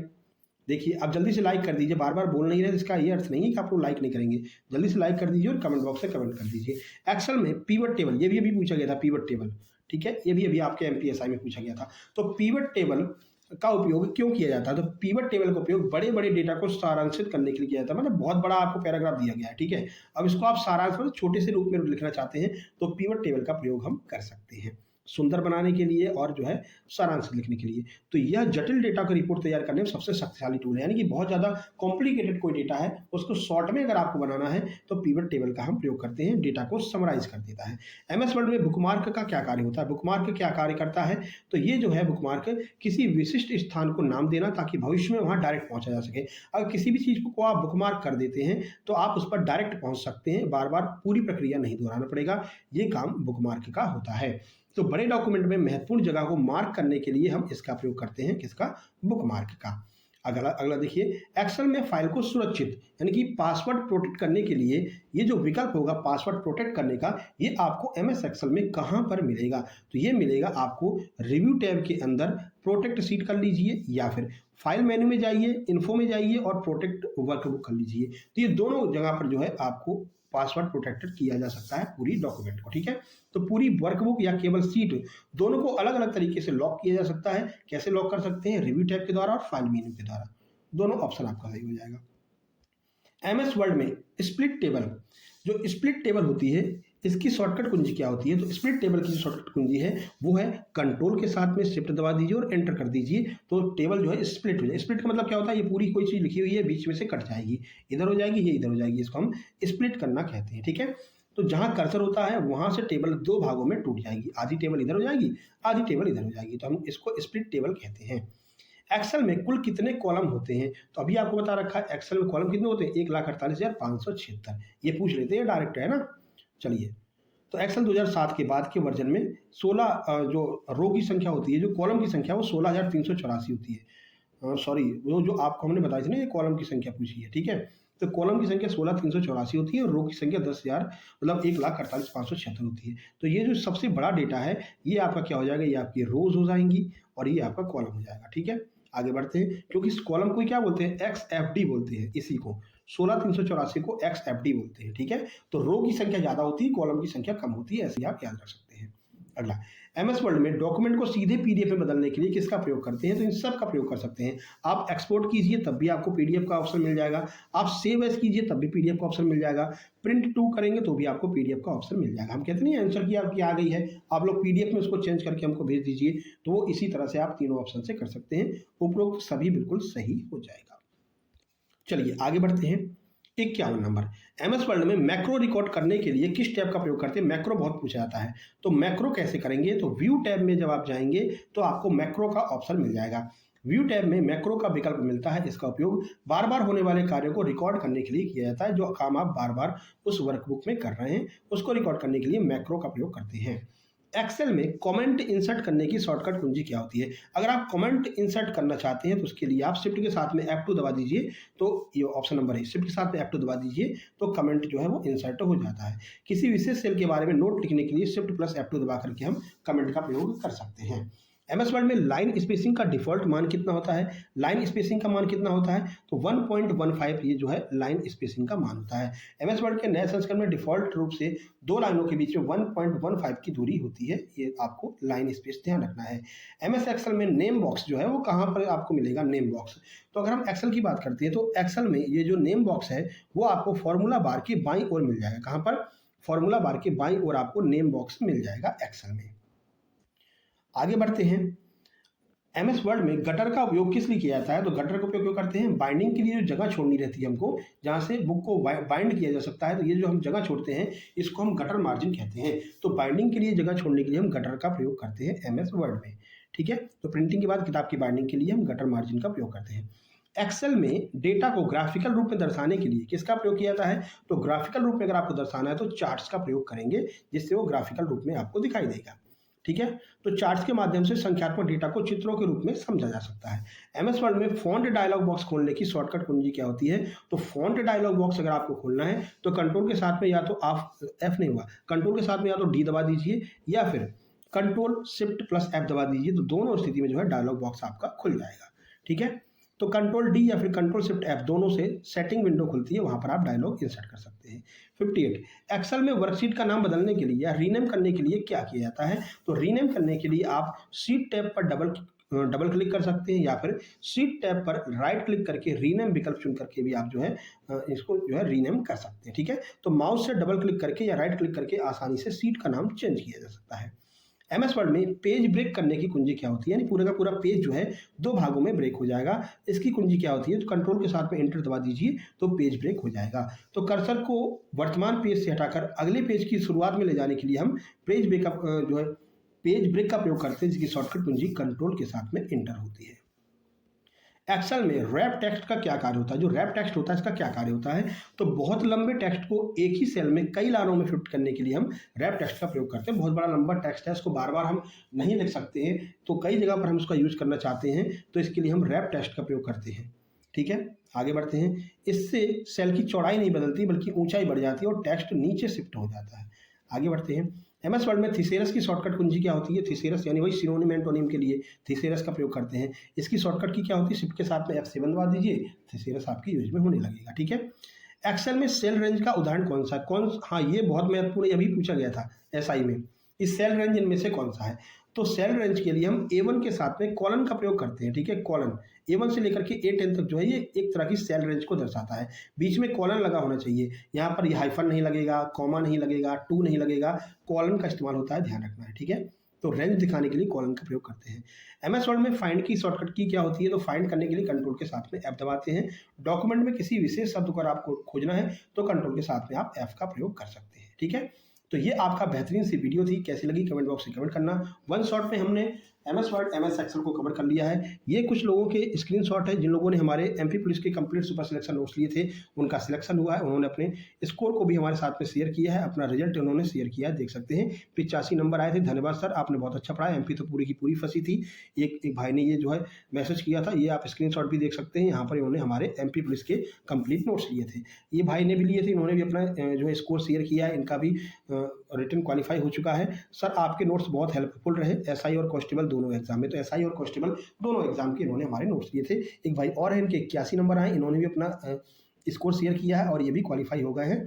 देखिए, आप जल्दी से लाइक कर दीजिए, बार बार बोल नहीं रहे, इसका ये अर्थ नहीं है कि आप लोग लाइक नहीं करेंगे। जल्दी से लाइक कर दीजिए और कमेंट बॉक्स में कमेंट कर दीजिए। एक्सेल में पीवट टेबल, ये भी अभी पूछा गया था, पीवट टेबल, ठीक है। ये भी अभी आपके एमपीएसआई में पूछा गया था। तो पीवट टेबल का उपयोग क्यों किया जाता है? तो पीवट टेबल का उपयोग बड़े बड़े डेटा को सारांशित करने के लिए किया जाता है। मतलब बहुत बड़ा आपको पैराग्राफ दिया गया है, ठीक है। अब इसको आप सारांश मतलब छोटे से रूप में लिखना चाहते हैं तो पीवट टेबल का प्रयोग हम कर सकते हैं। सुंदर बनाने के लिए और जो है सारांश लिखने के लिए। तो यह जटिल डेटा को रिपोर्ट तैयार करने में सबसे शक्तिशाली टूल है, यानी कि बहुत ज़्यादा कॉम्प्लिकेटेड कोई डेटा है उसको शॉर्ट में अगर आपको बनाना है तो पिवट टेबल का हम प्रयोग करते हैं, डेटा को समराइज कर देता है। एमएस वर्ड में बुकमार्क का क्या कार्य होता है? बुकमार्क क्या कार्य करता है? तो ये जो है बुकमार्क किसी विशिष्ट स्थान को नाम देना ताकि भविष्य में वहाँ डायरेक्ट पहुँचा जा सके। अगर किसी भी चीज़ को आप बुकमार्क कर देते हैं तो आप उस पर डायरेक्ट पहुँच सकते हैं, बार बार पूरी प्रक्रिया नहीं दोहराना पड़ेगा। ये काम बुकमार्क का होता है। तो बड़े डॉक्यूमेंट में महत्वपूर्ण जगह को मार्क करने के लिए हम इसका प्रयोग करते हैं, किसका? बुकमार्क का। अगला अगला देखिए, एक्सेल में फाइल को सुरक्षित यानी कि पासवर्ड प्रोटेक्ट करने के लिए ये जो विकल्प होगा पासवर्ड प्रोटेक्ट करने का, ये आपको एमएस एक्सेल में कहाँ पर मिलेगा? तो ये मिलेगा आपको रिव्यू टैब के अंदर, प्रोटेक्ट सीट कर लीजिए या फिर फाइल मेन्यू में जाइए, इन्फो में जाइए और प्रोटेक्ट वर्कबुक कर लीजिए। तो ये दोनों जगह पर जो है आपको पासवर्ड प्रोटेक्टेड किया जा सकता है पूरी डॉक्यूमेंट को, ठीक है। तो पूरी वर्कबुक या केवल सीट दोनों को अलग अलग तरीके से लॉक किया जा सकता है। कैसे लॉक कर सकते हैं? रिव्यू टैब के द्वारा और फाइल मेन्यू के द्वारा, दोनों ऑप्शन आपका सही हो जाएगा। एमएस वर्ड में स्प्लिट टेबल, जो स्प्लिट टेबल होती है इसकी शॉर्टकट कुंजी क्या होती है? तो स्प्लिट टेबल की जो शॉर्टकट कुंजी है वो है कंट्रोल के साथ में शिफ्ट दबा दीजिए और एंटर कर दीजिए, तो टेबल जो है स्प्लिट हो जाए। स्प्लिट का मतलब क्या होता है? ये पूरी कोई चीज़ लिखी हुई है बीच में से कट जाएगी, इधर हो जाएगी, ये इधर हो जाएगी, इसको हम स्प्लिट करना कहते हैं, ठीक है। तो जहाँ कर्सर होता है वहाँ से टेबल दो भागों में टूट जाएगी, आधी टेबल इधर हो जाएगी, आधी टेबल इधर हो जाएगी, तो हम इसको स्प्लिट टेबल कहते हैं। एक्सेल में कुल कितने कॉलम होते हैं? तो अभी आपको बता रखा है एक्सेल में कॉलम कितने होते हैं? 1,48,576। ये पूछ लेते हैं, डायरेक्ट है ना। चलिए, तो एक्सेल 2007 के बाद के वर्जन में 16 जो रो की संख्या होती है, जो कॉलम की संख्या वो 16,384 होती है। सॉरी, वो जो आपको हमने बताई थी ना, ये कॉलम की संख्या पूछी है, ठीक है। तो कॉलम की संख्या 16,384 होती है और रो की संख्या 10,000 मतलब 1,48,576 होती है। तो ये जो सबसे बड़ा डेटा है ये आपका क्या हो जाएगा? ये आपकी रोज हो जाएंगी और ये आपका कॉलम हो जाएगा, ठीक है। आगे बढ़ते हैं, क्योंकि इस कॉलम को क्या बोलते हैं? XFD बोलते हैं, इसी को 16,384 को XFD बोलते हैं, ठीक है। तो रो की संख्या ज्यादा होती है, कॉलम की संख्या कम होती है, ऐसे आप याद रख सकते हैं। अगला, एमएस वर्ड में डॉक्यूमेंट को सीधे पीडीएफ में बदलने के लिए किसका प्रयोग करते हैं? तो इन सब का प्रयोग कर सकते हैं। आप एक्सपोर्ट कीजिए तब भी आपको पीडीएफ का ऑप्शन मिल जाएगा, आप सेव एज कीजिए तब भी पीडीएफ का ऑप्शन मिल जाएगा, प्रिंट टू करेंगे तो भी आपको पीडीएफ का ऑप्शन मिल जाएगा। हम कहते नहीं आंसर की आपकी आ गई है, आप लोग पीडीएफ में उसको चेंज करके हमको भेज दीजिए, तो वो इसी तरह से आप तीनों ऑप्शन से कर सकते हैं। उपरोक्त सभी बिल्कुल सही हो जाएगा। चलिए आगे बढ़ते हैं। 51 नंबर, एमएस वर्ड में मैक्रो रिकॉर्ड करने के लिए किस टैब का प्रयोग करते हैं? मैक्रो बहुत पूछा जाता है, तो मैक्रो कैसे करेंगे? तो व्यू टैब में जब आप जाएंगे तो आपको मैक्रो का ऑप्शन मिल जाएगा। व्यू टैब में मैक्रो का विकल्प मिलता है, इसका उपयोग बार बार होने वाले कार्यों को रिकॉर्ड करने के लिए किया जाता है। जो काम आप बार बार उस वर्कबुक में कर रहे हैं उसको रिकॉर्ड करने के लिए मैक्रो का प्रयोग करते हैं। एक्सेल में कमेंट इंसर्ट करने की शॉर्टकट कुंजी क्या होती है? अगर आप कमेंट इंसर्ट करना चाहते हैं तो उसके लिए आप शिफ्ट के साथ में F2 दबा दीजिए, तो ये ऑप्शन नंबर है, शिफ्ट के साथ में F2 दबा दीजिए तो कमेंट जो है वो इंसर्ट हो जाता है। किसी विशेष सेल के बारे में नोट लिखने के लिए शिफ्ट प्लस F2 दबा करके हम कमेंट का प्रयोग कर सकते हैं। एमएस वर्ड में लाइन स्पेसिंग का डिफॉल्ट मान कितना होता है? लाइन स्पेसिंग का मान कितना होता है? तो 1.15 ये जो है लाइन स्पेसिंग का मान होता है। एमएस वर्ड के नए संस्करण में डिफॉल्ट रूप से दो लाइनों के बीच में 1.15 की दूरी होती है, ये आपको लाइन स्पेस ध्यान रखना है। एमएस एक्सेल में नेम बॉक्स जो है वो कहाँ पर आपको मिलेगा? नेम बॉक्स, तो अगर हम एक्सेल की बात करते हैं तो एक्सेल में ये जो नेम बॉक्स है वो आपको फॉर्मूला बार के बाईं ओर मिल जाएगा। कहाँ पर? फॉर्मूला बार के बाईं ओर आपको नेम बॉक्स मिल जाएगा एक्सेल में। आगे बढ़ते हैं, एमएस वर्ड में गटर का उपयोग किस लिए किया जाता है? तो गटर का उपयोग क्यों करते हैं? बाइंडिंग के लिए जो जगह छोड़नी रहती है हमको, जहाँ से बुक को बाइंड किया जा सकता है, तो ये जो हम जगह छोड़ते हैं इसको हम गटर मार्जिन कहते हैं। तो बाइंडिंग के लिए जगह छोड़ने के लिए हम गटर का प्रयोग करते हैं एमएस वर्ड में, ठीक है। तो प्रिंटिंग के बाद किताब की बाइंडिंग के लिए हम गटर मार्जिन का प्रयोग करते हैं। एक्सेल में डेटा को ग्राफिकल रूप में दर्शाने के लिए किसका प्रयोग किया जाता है? तो ग्राफिकल रूप में अगर आपको दर्शाना है तो चार्ट्स का प्रयोग करेंगे, जिससे वो ग्राफिकल रूप में आपको दिखाई देगा, ठीक है। तो चार्ट्स के माध्यम से संख्यात्मक डेटा को चित्रों के रूप में समझा जा सकता है। एमएस वर्ड में फॉन्ट डायलॉग बॉक्स खोलने की शॉर्टकट कुंजी क्या होती है? तो फॉन्ट डायलॉग बॉक्स अगर आपको खोलना है तो कंट्रोल के साथ में या तो आप एफ नहीं हुआ, कंट्रोल के साथ में या तो डी दबा दीजिए या फिर कंट्रोल शिफ्ट प्लस एफ दबा दीजिए, तो दोनों स्थिति में जो है डायलॉग बॉक्स आपका खुल जाएगा, ठीक है। तो कंट्रोल डी या फिर कंट्रोल शिफ्ट एफ दोनों से सेटिंग विंडो खुलती है, वहां पर आप डायलॉग इंसर्ट कर सकते हैं। 58, एक्सेल में वर्कशीट का नाम बदलने के लिए या रीनेम करने के लिए क्या किया जाता है? तो रीनेम करने के लिए आप शीट टैब पर डबल क्लिक कर सकते हैं या फिर शीट टैब पर राइट क्लिक करके रीनेम विकल्प चुन करके भी आप जो है इसको जो है रीनेम कर सकते हैं, ठीक है। तो माउस से डबल क्लिक करके या राइट क्लिक करके आसानी से शीट का नाम चेंज किया जा सकता है। एमएस वर्ड में पेज ब्रेक करने की कुंजी क्या होती है, यानी पूरा का पूरा पेज जो है दो भागों में ब्रेक हो जाएगा। इसकी कुंजी क्या होती है, तो कंट्रोल के साथ में एंटर दबा दीजिए तो पेज ब्रेक हो जाएगा। तो कर्सर को वर्तमान पेज से हटाकर अगले पेज की शुरुआत में ले जाने के लिए हम पेज ब्रेकअप जो है पेज ब्रेक का प्रयोग करते हैं, जिसकी शॉर्टकट कुंजी कंट्रोल के साथ में एंटर होती है। एक्सेल में रैप टेक्स्ट का क्या कार्य होता है, जो रैप टेक्स्ट होता है इसका क्या कार्य होता है, तो बहुत लंबे टेक्स्ट को एक ही सेल में कई लाइनों में फिट करने के लिए हम रैप टेक्स्ट का प्रयोग करते हैं। बहुत बड़ा लंबा टेक्स्ट है, इसको बार बार हम नहीं लिख सकते हैं, तो कई जगह पर हम उसका यूज करना चाहते हैं, तो इसके लिए हम रैप टेक्स्ट का प्रयोग करते हैं। ठीक है, आगे बढ़ते हैं। इससे सेल की चौड़ाई नहीं बदलती बल्कि ऊंचाई बढ़ जाती है और टेक्स्ट नीचे शिफ्ट हो जाता है। आगे बढ़ते हैं। एमएस वर्ड में थिसेरस की शॉर्टकट कुंजी क्या होती है, थिसेरस यानी वही सिनोनिम एंटोनिम के लिए थिसेरस का प्रयोग करते हैं। इसकी शॉर्टकट की क्या होती है, शिफ्ट के साथ में F7 दबा दीजिए, थिसेरस आपकी यूज में होने लगेगा। ठीक है, एक्सेल में सेल रेंज का उदाहरण कौन सा है, हाँ ये बहुत महत्वपूर्ण, अभी पूछा गया था एसआई में, इस सेल रेंज इनमें से कौन सा है। तो सेल रेंज के लिए हम A1 के साथ में कॉलन का प्रयोग करते हैं। ठीक है, कॉलन A1 से लेकर के A10 तक जो है ये एक तरह की सेल रेंज को दर्शाता है। बीच में कॉलन लगा होना चाहिए, यहाँ पर ये हाइफन नहीं लगेगा, कॉमा नहीं लगेगा, टू नहीं लगेगा, कॉलन का इस्तेमाल होता है, ध्यान रखना है। ठीक है, तो रेंज दिखाने के लिए कॉलन का प्रयोग करते हैं। एमएस वर्ड में फाइंड की शॉर्टकट की क्या होती है, तो फाइंड करने के लिए कंट्रोल के साथ में F दबाते हैं। डॉक्यूमेंट में किसी विशेष शब्द को आपको खोजना है तो कंट्रोल के साथ में आप F का प्रयोग कर सकते हैं। ठीक है, तो ये आपका बेहतरीन सी वीडियो थी, कैसी लगी कमेंट बॉक्स में कमेंट करना। वन शॉट में हमने एमएस वर्ड एमएस एक्सेल को कवर कर लिया है। ये कुछ लोगों के स्क्रीनशॉट है जिन लोगों ने हमारे एमपी पुलिस के कंप्लीट सुपर सिलेक्शन नोट्स लिए थे, उनका सिलेक्शन हुआ है, उन्होंने अपने स्कोर को भी हमारे साथ में शेयर किया है, अपना रिजल्ट उन्होंने शेयर किया है, देख सकते हैं 85 नंबर आए थे। धन्यवाद सर, आपने बहुत अच्छा पढ़ाया, एमपी तो पूरी की पूरी फंसी थी। एक भाई ने ये जो है मैसेज किया था, ये आप स्क्रीनशॉट भी देख सकते हैं, यहाँ पर इन्होंने हमारे एमपी पुलिस के कंप्लीट नोट्स लिए थे। ये भाई ने भी लिए थे, इन्होंने भी अपना जो है स्कोर शेयर किया है, इनका भी रिटर्न क्वालिफाई हो चुका है। सर आपके नोट्स बहुत हेल्पफुल रहे एसआई और कांस्टेबल दोनों एग्जाम में, तो एसआई और कांस्टेबल दोनों एग्जाम के इन्होंने हमारे नोट्स लिए थे। एक भाई और है, इनके 81 नंबर आए, इन्होंने भी अपना स्कोर शेयर किया है और ये भी क्वालिफाई हो गए हैं।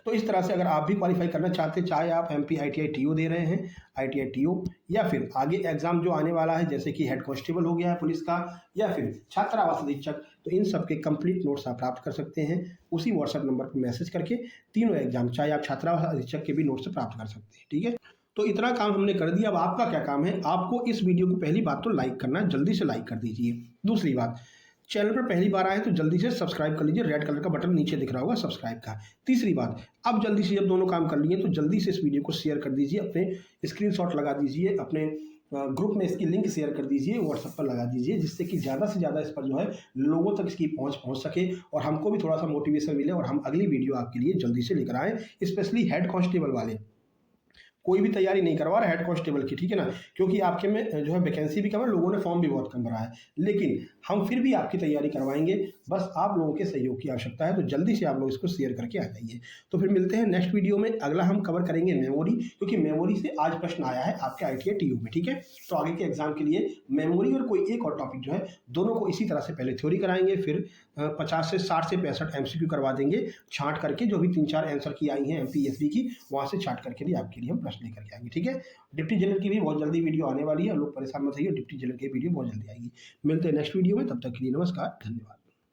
तो इस तरह से अगर आप भी क्वालिफाई करना चाहते हैं, चाहे आप एमपी आईटीआई टीओ दे रहे हैं, आईटीआई टीओ, या फिर आगे एग्जाम जो आने वाला है जैसे कि हेड कांस्टेबल हो गया है पुलिस का, या फिर छात्रावास अधीक्षक, तो इन सब के कंप्लीट नोट्स आप प्राप्त कर सकते हैं उसी व्हाट्सएप नंबर पर मैसेज करके। तीनों एग्जाम चाहे आप छात्रावास अधीक्षक के भी नोट्स प्राप्त कर सकते हैं। ठीक है, तो इतना काम हमने कर दिया। अब आपका क्या काम है, आपको इस वीडियो को पहली बात तो लाइक करना, जल्दी से लाइक कर दीजिए। दूसरी बात, चैनल पर पहली बार आए तो जल्दी से सब्सक्राइब कर लीजिए, रेड कलर का बटन नीचे दिख रहा होगा सब्सक्राइब का। तीसरी बात, अब जल्दी से जब दोनों काम कर लिए तो जल्दी से इस वीडियो को शेयर कर दीजिए, अपने स्क्रीनशॉट लगा दीजिए, अपने ग्रुप में इसकी लिंक शेयर कर दीजिए, व्हाट्सएप पर लगा दीजिए, जिससे कि ज़्यादा से ज़्यादा इस पर जो है लोगों तक इसकी पहुंच सके और हमको भी थोड़ा सा मोटिवेशन मिले और हम अगली वीडियो आपके लिए जल्दी से लेकर आएँ। स्पेशली हेड कांस्टेबल वाले, कोई भी तैयारी नहीं करवा रहा हेड कांस्टेबल की, ठीक है ना, क्योंकि आपके में जो है वैकेंसी भी कम है, लोगों ने फॉर्म भी बहुत कम भरा है, लेकिन हम फिर भी आपकी तैयारी करवाएंगे। बस आप लोगों के सहयोग की आवश्यकता है, तो जल्दी से आप लोग इसको शेयर करके आ जाइए। तो फिर मिलते हैं नेक्स्ट वीडियो में। अगला हम कवर करेंगे मेमोरी, क्योंकि मेमोरी से आज प्रश्न आया है आपके आईटीआई टीयू में। ठीक है, तो आगे के एग्जाम के लिए मेमोरी और कोई एक और टॉपिक जो है, दोनों को इसी तरह से पहले थ्योरी कराएंगे, फिर 50 से 60 से 65 एमसीक्यू करवा देंगे छांट करके, जो भी 3-4 आंसर की आई हैं एमपीएसबी की, वहां से छांट करके भी आपके लिए हम प्रश्न लेकर के आएंगे। ठीक है, डिप्टी जनरल की भी बहुत जल्दी वीडियो आने वाली है, लोग परेशान मत होइए, डिप्टी जनरल की वीडियो बहुत जल्दी आएगी। मिलते हैं नेक्स्ट वीडियो में, तब तक के लिए नमस्कार, धन्यवाद।